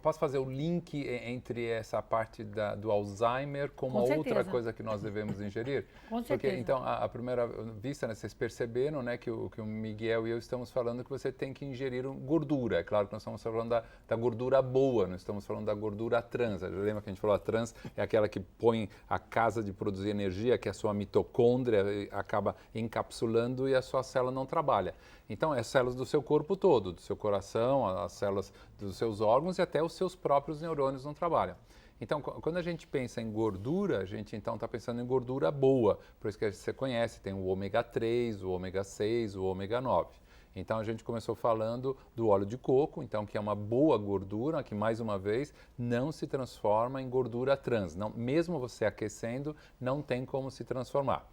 posso fazer o link entre essa parte do Alzheimer com uma outra coisa que nós devemos ingerir? Com certeza. Porque, então, à primeira vista, né, vocês perceberam, né, que o Miguel e eu estamos falando que você tem que ingerir gordura. É claro que nós estamos falando da gordura boa, não estamos falando da gordura trans. Lembra que a gente falou, a trans é aquela que põe a casa de produzir energia, que é a sua mitocôndria acaba encapsulando e a sua célula não trabalha. Então, é células do seu corpo todo, do seu coração, as células dos seus órgãos e até os seus próprios neurônios não trabalham. Então, quando a gente pensa em gordura, a gente então está pensando em gordura boa. Por isso que você conhece, tem o ômega 3, o ômega 6, o ômega 9. Então, a gente começou falando do óleo de coco, então, que é uma boa gordura, que, mais uma vez, não se transforma em gordura trans. Não, mesmo você aquecendo, não tem como se transformar.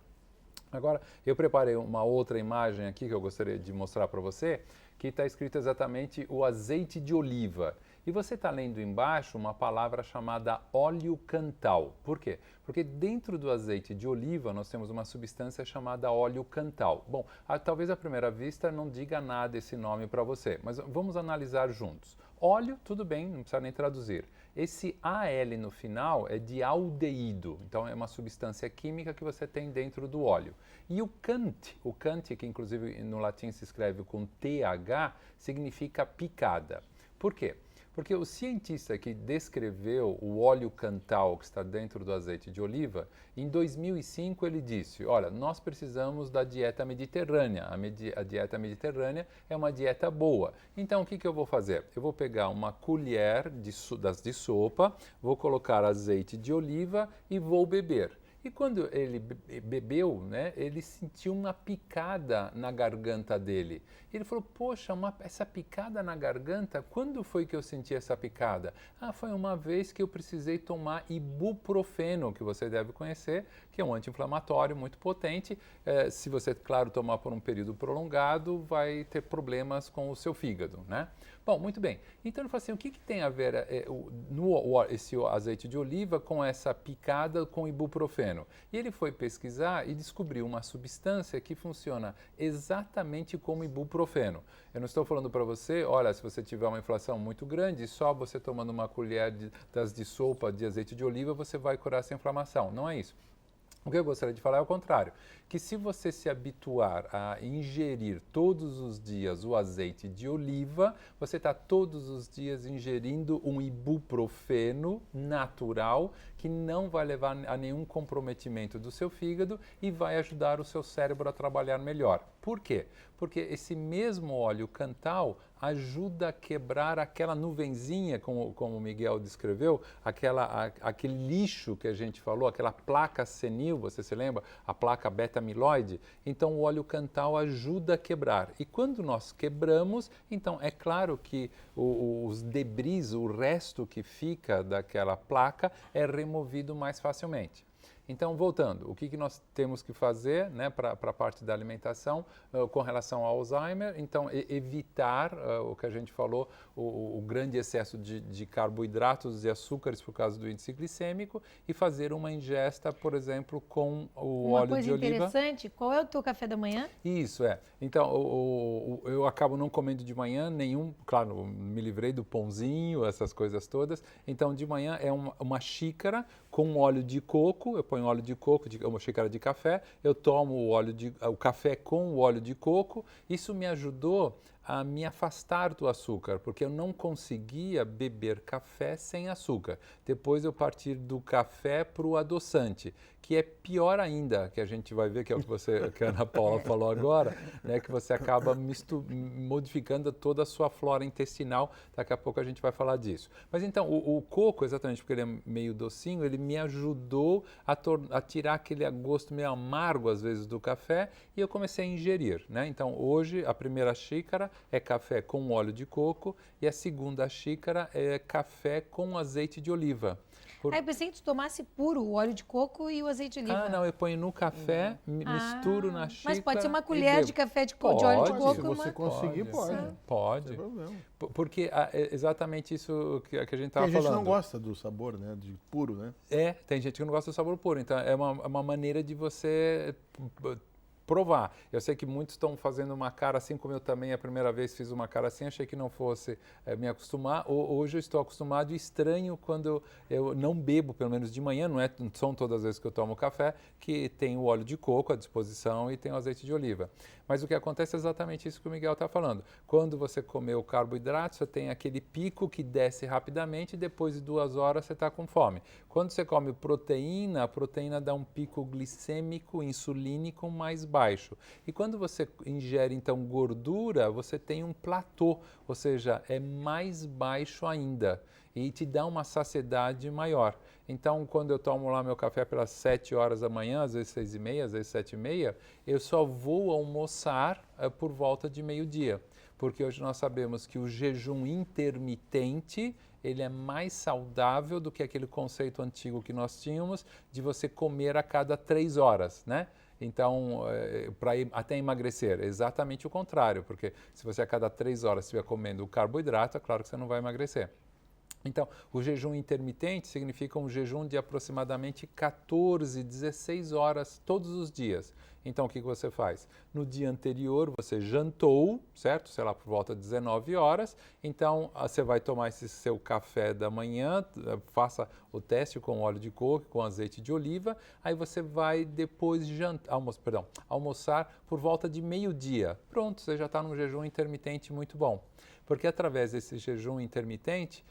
Agora, eu preparei uma outra imagem aqui que eu gostaria de mostrar para você, que está escrito exatamente o azeite de oliva. E você está lendo embaixo uma palavra chamada óleo cantal. Por quê? Porque dentro do azeite de oliva nós temos uma substância chamada óleo cantal. Bom, talvez à primeira vista não diga nada esse nome para você, mas vamos analisar juntos. Óleo, tudo bem, não precisa nem traduzir. Esse AL no final é de aldeído, então é uma substância química que você tem dentro do óleo. E o cante, que inclusive no latim se escreve com TH, significa picada. Por quê? Porque o cientista que descreveu o óleo cantal que está dentro do azeite de oliva, em 2005 ele disse, olha, nós precisamos da dieta mediterrânea. A dieta mediterrânea é uma dieta boa. Então, o que eu vou fazer? Eu vou pegar uma colher de sopa, vou colocar azeite de oliva e vou beber. E quando ele bebeu, né, ele sentiu uma picada na garganta dele. Ele falou, poxa, essa picada na garganta, quando foi que eu senti essa picada? Ah, foi uma vez que eu precisei tomar ibuprofeno, que você deve conhecer, que é um anti-inflamatório muito potente. Se você, claro, tomar por um período prolongado, vai ter problemas com o seu fígado, né? Bom, muito bem. Então ele falou assim, o que tem a ver esse azeite de oliva com essa picada com ibuprofeno? E ele foi pesquisar e descobriu uma substância que funciona exatamente como ibuprofeno. Eu não estou falando para você, olha, se você tiver uma inflação muito grande, só você tomando uma colher de sopa de azeite de oliva, você vai curar essa inflamação. Não é isso. O que eu gostaria de falar é o contrário, que se você se habituar a ingerir todos os dias o azeite de oliva, você está todos os dias ingerindo um ibuprofeno natural que não vai levar a nenhum comprometimento do seu fígado e vai ajudar o seu cérebro a trabalhar melhor. Por quê? Porque esse mesmo óleo cantal ajuda a quebrar aquela nuvenzinha, como o Miguel descreveu, aquele lixo que a gente falou, aquela placa senil, você se lembra? A placa beta-amiloide. Então, o óleo cantal ajuda a quebrar. E quando nós quebramos, então é claro que os debris, o resto que fica daquela placa, é removido mais facilmente. Então, voltando, o que nós temos que fazer, né, para a parte da alimentação com relação ao Alzheimer? Então, evitar o que a gente falou, o grande excesso de carboidratos e açúcares por causa do índice glicêmico e fazer uma ingesta, por exemplo, com o óleo de oliva. Uma coisa interessante, qual é o teu café da manhã? Isso, é. Então, eu acabo não comendo de manhã nenhum, claro, me livrei do pãozinho, essas coisas todas. Então, de manhã é uma xícara com óleo de coco, eu ponho óleo de coco, uma xícara de café, eu tomo o café com o óleo de coco. Isso me ajudou a me afastar do açúcar, porque eu não conseguia beber café sem açúcar. Depois eu parti do café para o adoçante, que é pior ainda, que a gente vai ver, que é o que a Ana Paula falou agora, né, que você acaba modificando toda a sua flora intestinal. Daqui a pouco a gente vai falar disso. Mas então, o coco, exatamente porque ele é meio docinho, ele me ajudou a tirar aquele gosto meio amargo, às vezes, do café, e eu comecei a ingerir, né? Então, hoje, a primeira xícara é café com óleo de coco e a segunda xícara é café com azeite de oliva. Eu pensei que tu tomasse puro o óleo de coco e o azeite de oliva. Ah, não, eu ponho no café, misturo na xícara. Mas pode ser uma e colher bebo. de café de óleo de Pode, coco. Se você conseguir, pode. Pode. Não tem problema. Porque é exatamente isso que a gente estava Tem falando. gente que não gosta do sabor, né? De puro, né? Tem gente que não gosta do sabor puro. Então, é uma maneira de você provar. Eu sei que muitos estão fazendo uma cara assim, como eu também a primeira vez fiz uma cara assim, achei que não fosse me acostumar. Hoje eu estou acostumado e estranho quando eu não bebo, pelo menos de manhã, não são todas as vezes que eu tomo café, que tem o óleo de coco à disposição e tem o azeite de oliva. Mas o que acontece é exatamente isso que o Miguel está falando. Quando você comeu carboidrato, você tem aquele pico que desce rapidamente e depois de 2 horas você está com fome. Quando você come proteína, a proteína dá um pico glicêmico, insulínico mais baixo. E quando você ingere, então, gordura, você tem um platô, ou seja, é mais baixo ainda e te dá uma saciedade maior. Então, quando eu tomo lá meu café pelas 7 horas da manhã, às vezes 6h30, às vezes 7h30, eu só vou almoçar por volta de meio-dia. Porque hoje nós sabemos que o jejum intermitente, ele é mais saudável do que aquele conceito antigo que nós tínhamos de você comer a cada 3 horas, né? Então, para até emagrecer, é exatamente o contrário, porque se você a cada 3 horas estiver comendo carboidrato, é claro que você não vai emagrecer. Então, o jejum intermitente significa um jejum de aproximadamente 14, 16 horas todos os dias. Então, o que você faz? No dia anterior, você jantou, certo? Sei lá, por volta de 19 horas. Então, você vai tomar esse seu café da manhã, faça o teste com óleo de coco, com azeite de oliva. Aí você vai depois almoçar por volta de meio-dia. Pronto, você já está num jejum intermitente muito bom. Porque através desse jejum intermitente,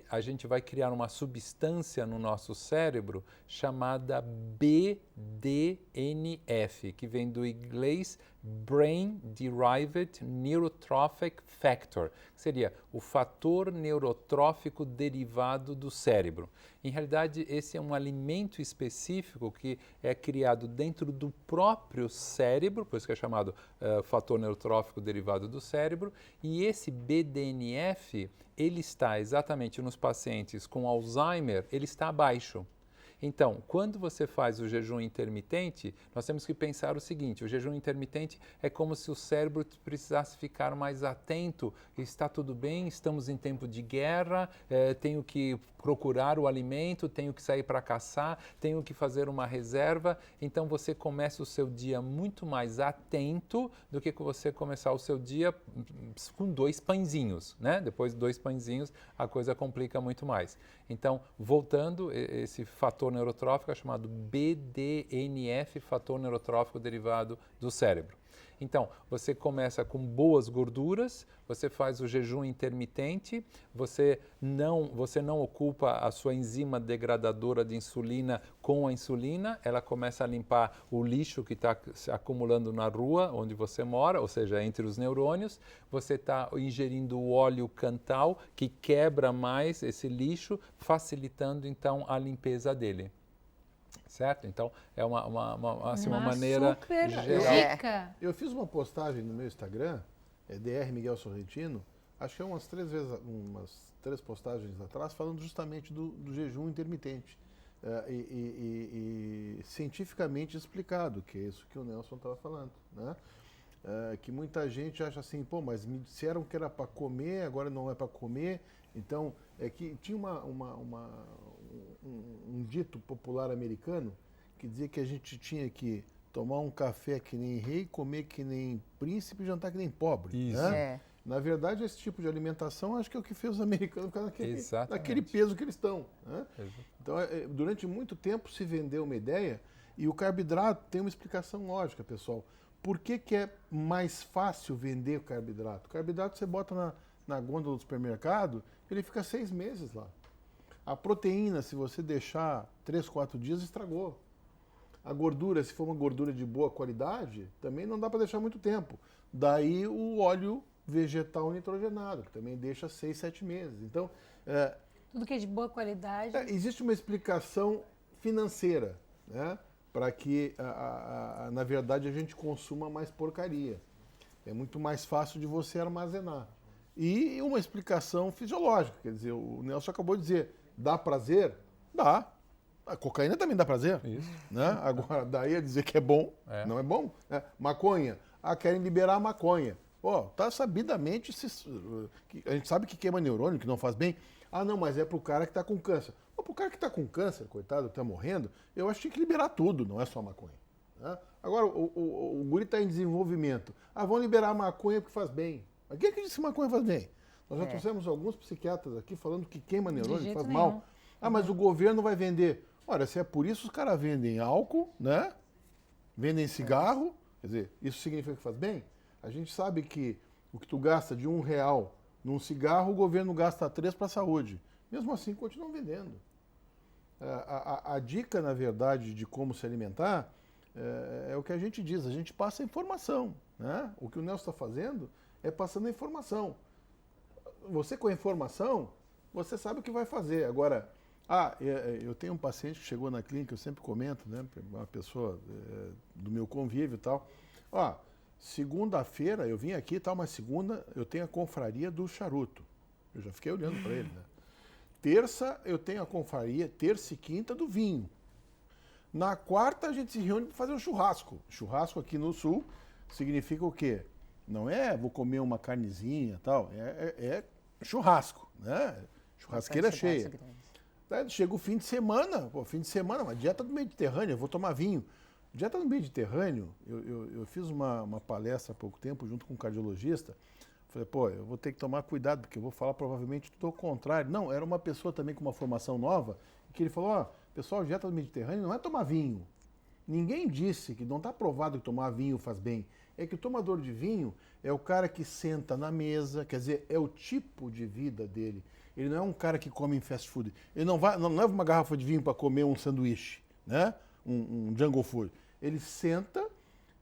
a gente vai criar uma substância no nosso cérebro chamada BDNF, que vem do inglês Brain Derived Neurotrophic Factor, que seria o fator neurotrófico derivado do cérebro. Em realidade, esse é um alimento específico que é criado dentro do próprio cérebro, por isso que é chamado fator neurotrófico derivado do cérebro, e esse BDNF, ele está exatamente nos pacientes com Alzheimer, ele está baixo. Então, quando você faz o jejum intermitente, nós temos que pensar o seguinte: o jejum intermitente é como se o cérebro precisasse ficar mais atento. Está tudo bem, estamos em tempo de guerra, tenho que procurar o alimento, tenho que sair para caçar, tenho que fazer uma reserva. Então, você começa o seu dia muito mais atento do que você começar o seu dia com 2 pãezinhos, né? Depois de 2 pãezinhos, a coisa complica muito mais. Então, voltando, esse fator neurotrófico é chamado BDNF, fator neurotrófico derivado do cérebro. Então, você começa com boas gorduras, você faz o jejum intermitente, você não ocupa a sua enzima degradadora de insulina com a insulina, ela começa a limpar o lixo que está se acumulando na rua onde você mora, ou seja, entre os neurônios. Você está ingerindo o óleo cantal, que quebra mais esse lixo, facilitando então a limpeza dele. Certo? Então, é uma maneira super geral. dica. Eu fiz uma postagem no meu Instagram, Dr. Miguel Sorrentino, acho que é umas 3 postagens atrás, falando justamente do jejum intermitente. E cientificamente explicado, que é isso que o Nelson estava falando, né? Que muita gente acha assim, pô, mas me disseram que era para comer, agora não é para comer. Então, é que tinha um dito popular americano que dizia que a gente tinha que tomar um café que nem rei, comer que nem príncipe e jantar que nem pobre. Isso. Né? Na verdade, esse tipo de alimentação acho que é o que fez os americanos ficar naquele peso que eles estão. Né? Então, durante muito tempo se vendeu uma ideia, e o carboidrato tem uma explicação lógica, pessoal. Por que é mais fácil vender o carboidrato? O carboidrato você bota na gôndola do supermercado, ele fica 6 meses lá. A proteína, se você deixar 3, 4 dias, estragou. A gordura, se for uma gordura de boa qualidade, também não dá para deixar muito tempo. Daí o óleo vegetal nitrogenado, que também deixa 6, 7 meses. Então, tudo que é de boa qualidade. Existe uma explicação financeira, né, para que, na verdade, a gente consuma mais porcaria. É muito mais fácil de você armazenar. E uma explicação fisiológica, quer dizer, o Nelson acabou de dizer, dá prazer? Dá. A cocaína também dá prazer. Isso. Né? Agora, daí a dizer que é bom, não é bom. Né? Maconha. Querem liberar a maconha. Tá sabidamente, a gente sabe que queima neurônio, que não faz bem. Não, mas é pro cara que tá com câncer. Pro cara que tá com câncer, coitado, que tá morrendo, eu acho que tinha que liberar tudo, não é só maconha. Né? Agora, o guri tá em desenvolvimento. Vão liberar a maconha porque faz bem. Mas quem é que disse que maconha faz bem? Nós já trouxemos alguns psiquiatras aqui falando que queima neurônio, que faz mal. Mas o governo vai vender. Olha, se é por isso, os caras vendem álcool, né? Vendem cigarro. Quer dizer, isso significa que faz bem? A gente sabe que o que tu gasta de R$1 num cigarro, o governo gasta 3 para a saúde. Mesmo assim, continuam vendendo. A dica, na verdade, de como se alimentar é o que a gente diz. A gente passa a informação. Né? O que o Nelson está fazendo é passando a informação. Você, com a informação, você sabe o que vai fazer. Agora, eu tenho um paciente que chegou na clínica, eu sempre comento, né? Uma pessoa do meu convívio e tal. Segunda-feira eu vim aqui e tal, mas segunda eu tenho a confraria do charuto. Eu já fiquei olhando para ele, né? Terça eu tenho a confraria, terça e quinta, do vinho. Na quarta a gente se reúne para fazer um churrasco. Churrasco aqui no sul significa o quê? Não é vou comer uma carnezinha e tal, é churrasco, né? Churrasqueira cheia. Daí chega o fim de semana, uma dieta do Mediterrâneo, eu vou tomar vinho. Dieta do Mediterrâneo, eu fiz uma palestra há pouco tempo junto com um cardiologista. Falei, eu vou ter que tomar cuidado, porque eu vou falar provavelmente tudo ao contrário. Não, era uma pessoa também com uma formação nova, que ele falou, pessoal, dieta do Mediterrâneo não é tomar vinho. Ninguém disse que não está provado que tomar vinho faz bem. É que o tomador de vinho é o cara que senta na mesa, quer dizer, é o tipo de vida dele. Ele não é um cara que come em fast food. Ele não leva uma garrafa de vinho para comer um sanduíche, né? Um jungle food. Ele senta,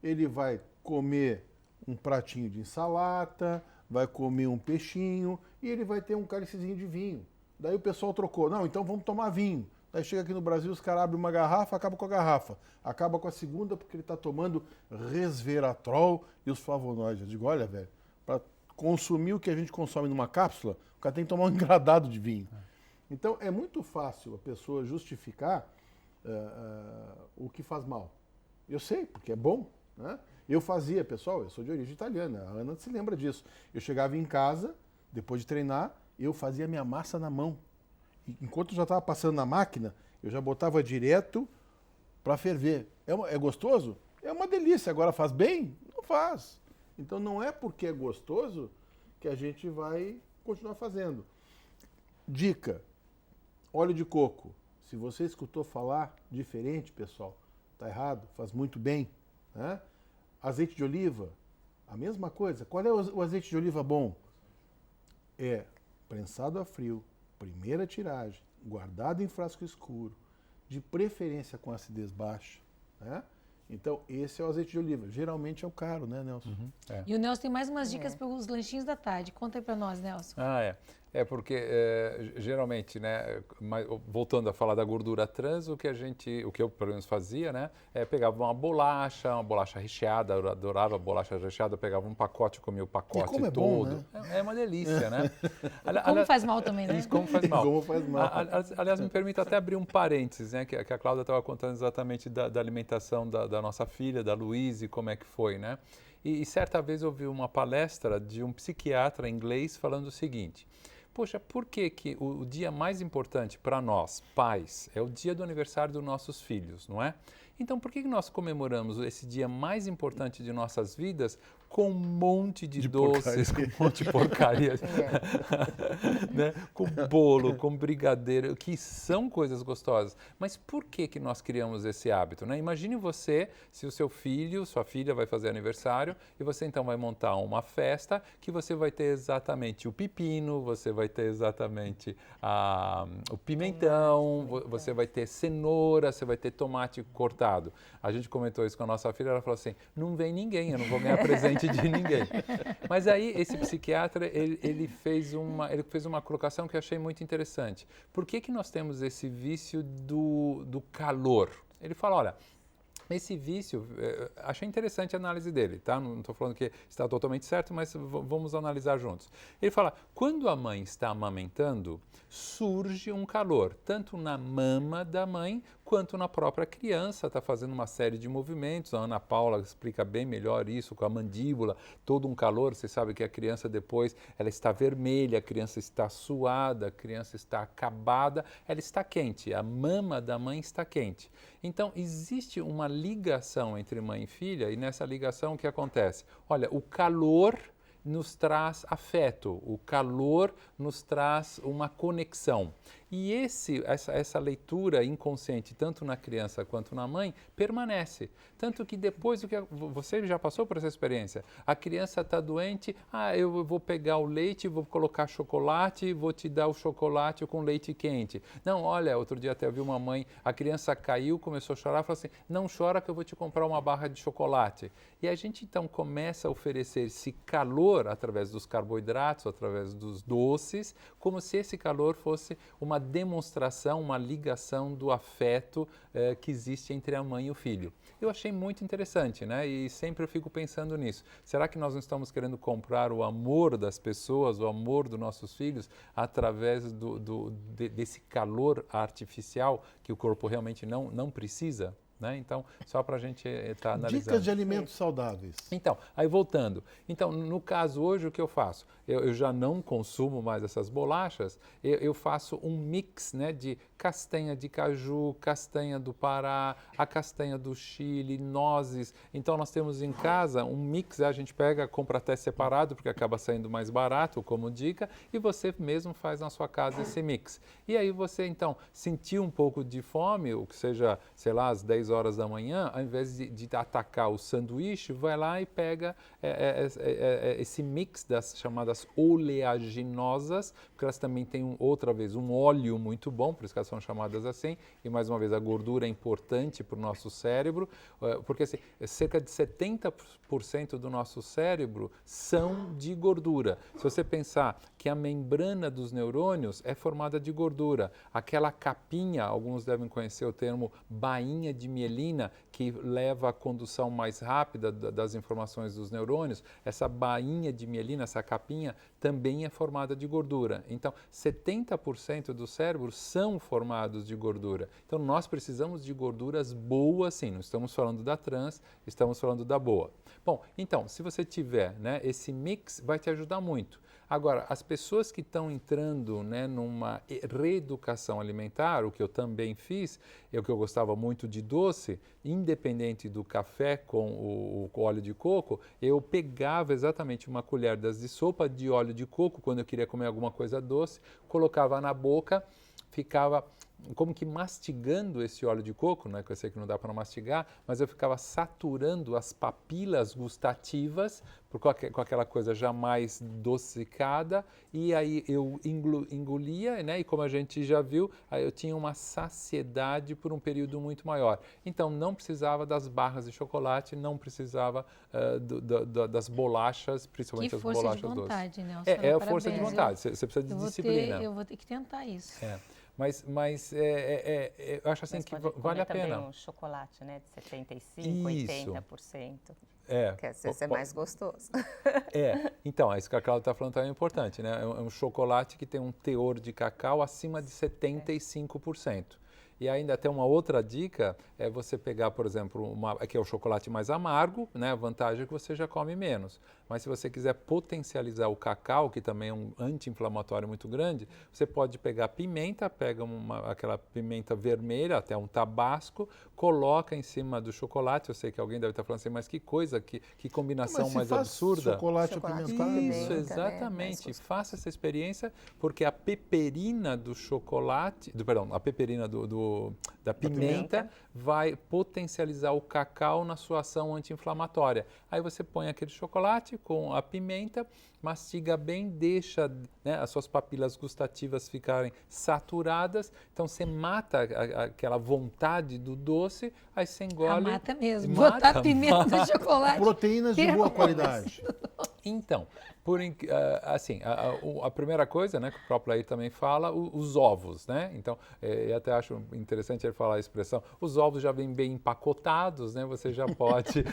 ele vai comer um pratinho de ensalada, vai comer um peixinho e ele vai ter um cálicezinho de vinho. Daí o pessoal trocou. Não, então vamos tomar vinho. Daí chega aqui no Brasil, os caras abrem uma garrafa, acaba com a garrafa. Acaba com a segunda porque ele está tomando resveratrol e os flavonoides. Eu digo, olha, velho, para consumir o que a gente consome numa cápsula, o cara tem que tomar um engradado de vinho. Então, é muito fácil a pessoa justificar o que faz mal. Eu sei, porque é bom, né? Eu fazia, pessoal, eu sou de origem italiana, a Ana se lembra disso. Eu chegava em casa, depois de treinar, eu fazia minha massa na mão. Enquanto eu já estava passando na máquina, eu já botava direto para ferver. É gostoso? É uma delícia. Agora faz bem? Não faz. Então não é porque é gostoso que a gente vai continuar fazendo. Dica, óleo de coco. Se você escutou falar diferente, pessoal, tá errado, faz muito bem. Né? Azeite de oliva, a mesma coisa. Qual é o azeite de oliva bom? É prensado a frio, primeira tiragem, guardado em frasco escuro, de preferência com acidez baixa. Né? Então, esse é o azeite de oliva. Geralmente é o caro, né, Nelson? Uhum, E o Nelson tem mais umas dicas para os lanchinhos da tarde. Conta aí para nós, Nelson. É porque geralmente, né, voltando a falar da gordura trans, o que eu pelo menos fazia, né, pegava uma bolacha recheada, eu adorava bolacha recheada, eu pegava um pacote, comia o pacote como é todo. Bom, né? É uma delícia, né? Como faz mal também, né? Como faz mal. Como faz mal. Aliás, me permite até abrir um parênteses, né, que a Cláudia estava contando exatamente da alimentação da nossa filha, da Luíse, como é que foi, né? E certa vez eu ouvi uma palestra de um psiquiatra inglês falando o seguinte: poxa, por que o dia mais importante para nós, pais, é o dia do aniversário dos nossos filhos, não é? Então, por que nós comemoramos esse dia mais importante de nossas vidas com um monte de doces, com um monte de porcaria, né? Com bolo, com brigadeiro, que são coisas gostosas. Mas por que nós criamos esse hábito, né? Imagine você, se o seu filho, sua filha vai fazer aniversário e você então vai montar uma festa que você vai ter exatamente o pepino, você vai ter exatamente o pimentão, você vai ter cenoura, você vai ter tomate cortado. A gente comentou isso com a nossa filha, ela falou assim, não vem ninguém, eu não vou ganhar presente de ninguém. Mas aí esse psiquiatra, ele fez uma colocação que eu achei muito interessante. Por que nós temos esse vício do calor? Ele fala, olha, Esse vício, achei interessante a análise dele, tá? Não estou falando que está totalmente certo, mas vamos analisar juntos. Ele fala, quando a mãe está amamentando, surge um calor, tanto na mama da mãe, quanto na própria criança, está fazendo uma série de movimentos. A Ana Paula explica bem melhor isso, com a mandíbula, todo um calor. Você sabe que a criança depois, ela está vermelha, a criança está suada, a criança está acabada, ela está quente, a mama da mãe está quente. Então, existe uma ligação entre mãe e filha, e nessa ligação o que acontece? Olha, o calor nos traz afeto, o calor nos traz uma conexão. E essa leitura inconsciente, tanto na criança quanto na mãe, permanece. Tanto que depois, você já passou por essa experiência, a criança está doente, eu vou pegar o leite, vou colocar chocolate, vou te dar o chocolate com leite quente. Não, olha, outro dia até eu vi uma mãe, a criança caiu, começou a chorar, falou assim, não chora que eu vou te comprar uma barra de chocolate. E a gente então começa a oferecer esse calor através dos carboidratos, através dos doces, como se esse calor fosse uma demonstração, uma ligação do afeto que existe entre a mãe e o filho. Eu achei muito interessante, né? E sempre eu fico pensando nisso. Será que nós não estamos querendo comprar o amor das pessoas, o amor dos nossos filhos, através desse calor artificial que o corpo realmente não precisa? Né? Então, só para a gente estar analisando. Dicas de alimentos saudáveis. Então, aí voltando. Então, no caso hoje, o que eu faço? Eu já não consumo mais essas bolachas, eu faço um mix, né, de castanha de caju, castanha do Pará, a castanha do Chile, nozes. Então, nós temos em casa um mix, a gente compra até separado, porque acaba saindo mais barato, como dica, e você mesmo faz na sua casa esse mix. E aí você, então, sentiu um pouco de fome, ou que seja, sei lá, às 10 horas da manhã, ao invés de atacar o sanduíche, vai lá e pega esse mix das chamadas oleaginosas, porque elas também têm, outra vez, um óleo muito bom, por isso que elas são chamadas assim, e mais uma vez, a gordura é importante para o nosso cérebro, porque assim, cerca de 70% do nosso cérebro são de gordura. Se você pensar que a membrana dos neurônios é formada de gordura, aquela capinha, alguns devem conhecer o termo bainha de mielina, que leva à condução mais rápida das informações dos neurônios, essa bainha de mielina, essa capinha, também é formada de gordura. Então, 70% do cérebro são formados de gordura. Então, nós precisamos de gorduras boas, sim. Não estamos falando da trans, estamos falando da boa. Bom, então, se você tiver, né, esse mix, vai te ajudar muito. Agora, as pessoas que estão entrando, né, numa reeducação alimentar, o que eu também fiz, o que eu gostava muito de doce, independente do café com o óleo de coco, eu pegava exatamente uma colher de sopa de óleo de coco, quando eu queria comer alguma coisa doce, colocava na boca, ficava como que mastigando esse óleo de coco, né, que eu sei que não dá para mastigar, mas eu ficava saturando as papilas gustativas com aquela coisa já mais adocicada, e aí eu engolia, né, e como a gente já viu, aí eu tinha uma saciedade por um período muito maior. Então não precisava das barras de chocolate, não precisava das bolachas, principalmente as bolachas doces. Que força de vontade, Nelson. É a força de vontade, você precisa de disciplina. Eu vou ter que tentar isso. Mas eu acho assim que vale a pena. Também um chocolate, né, de 75%, Isso. 80%. Que às vezes é mais gostoso. Então, isso que a Cláudia está falando também é importante, né? É um chocolate que tem um teor de cacau acima de 75%. E ainda tem uma outra dica, é você pegar, por exemplo, que é o chocolate mais amargo, né? A vantagem é que você já come menos. Mas se você quiser potencializar o cacau, que também é um anti-inflamatório muito grande, você pode pegar pimenta, pega aquela pimenta vermelha, até um tabasco, coloca em cima do chocolate. Eu sei que alguém deve estar falando assim, mas que coisa, que combinação mais absurda. Chocolate apimentado. Isso, exatamente. Né? Faça essa experiência, porque a peperina do chocolate, a peperina da pimenta vai potencializar o cacau na sua ação anti-inflamatória. Aí você põe aquele chocolate com a pimenta, mastiga bem, deixa, né, as suas papilas gustativas ficarem saturadas, então você mata aquela vontade do doce, aí você engole. Mata mesmo, botar pimenta no chocolate. Proteínas de boa qualidade. Então, assim, a primeira coisa, né, que o próprio Laí também fala, os ovos, né? Então, eu até acho interessante ele falar a expressão, os ovos já vêm bem empacotados, né? Você já pode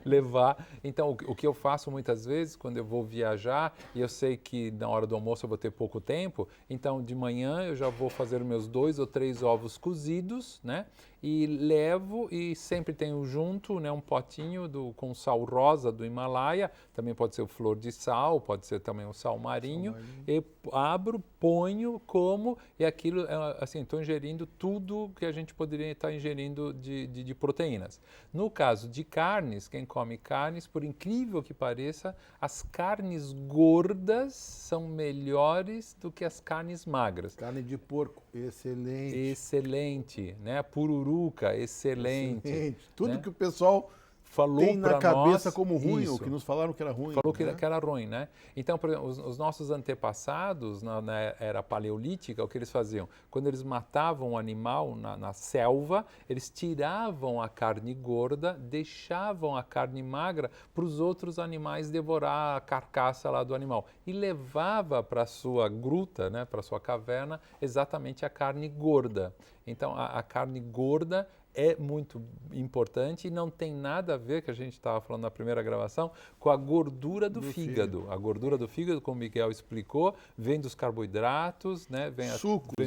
levar. Então, o que eu faço muitas vezes, quando eu vou viajar, e eu sei que na hora do almoço eu vou ter pouco tempo, então de manhã eu já vou fazer meus 2 ou 3 ovos cozidos, né? E levo e sempre tenho junto, né, um potinho com sal rosa do Himalaia, também pode ser o flor de sal, pode ser também o sal marinho, e abro, ponho, como, e aquilo, assim, estou ingerindo tudo que a gente poderia estar ingerindo de proteínas. No caso de carnes, quem come carnes, por incrível que pareça, as carnes gordas são melhores do que as carnes magras. Carne de porco, excelente. Excelente, né? Pururuca, excelente. Tudo, né? que o pessoal falou tem na cabeça nós, como ruim, isso. ou que nos falaram que era ruim. Falou né? que era ruim, né? Então, por exemplo, os nossos antepassados, na era paleolítica, o que eles faziam? Quando eles matavam um animal na selva, eles tiravam a carne gorda, deixavam a carne magra para os outros animais devorar a carcaça lá do animal. E levava para a sua gruta, né, para a sua caverna, exatamente a carne gorda. Então, a carne gorda é muito importante e não tem nada a ver, que a gente estava falando na primeira gravação, com a gordura do fígado. A gordura do fígado, como o Miguel explicou, vem dos carboidratos, né? Vem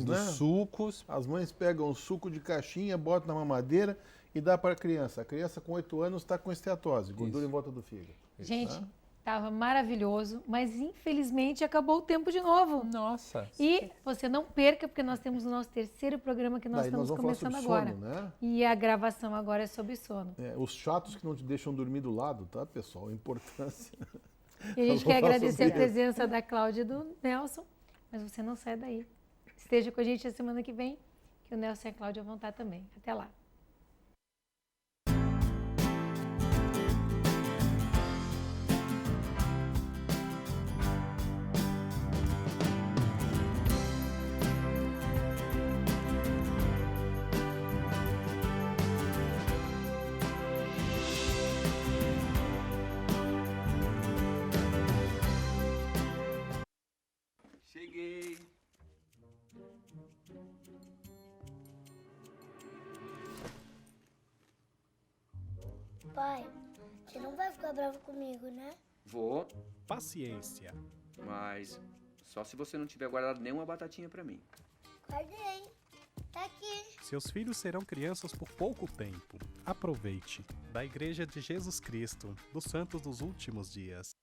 dos sucos. As mães pegam o suco de caixinha, botam na mamadeira e dá para a criança. A criança com 8 anos está com esteatose, gordura em volta do fígado. Gente, estava maravilhoso, mas infelizmente acabou o tempo de novo. Nossa! E você não perca, porque nós temos o nosso terceiro programa que nós estamos começando agora. Sono, né? E a gravação agora é sobre sono. Os chatos que não te deixam dormir do lado, tá, pessoal? A importância. E a gente quer agradecer a presença da Cláudia e do Nelson, mas você não sai daí. Esteja com a gente a semana que vem, que o Nelson e a Cláudia vão estar também. Até lá. Cheguei. Pai, você não vai ficar bravo comigo, né? Vou, Paciência. mas só se você não tiver guardado nenhuma batatinha pra mim. Guardei. Tá aqui. Seus filhos serão crianças por pouco tempo. Aproveite. Da Igreja de Jesus Cristo, dos Santos dos Últimos Dias.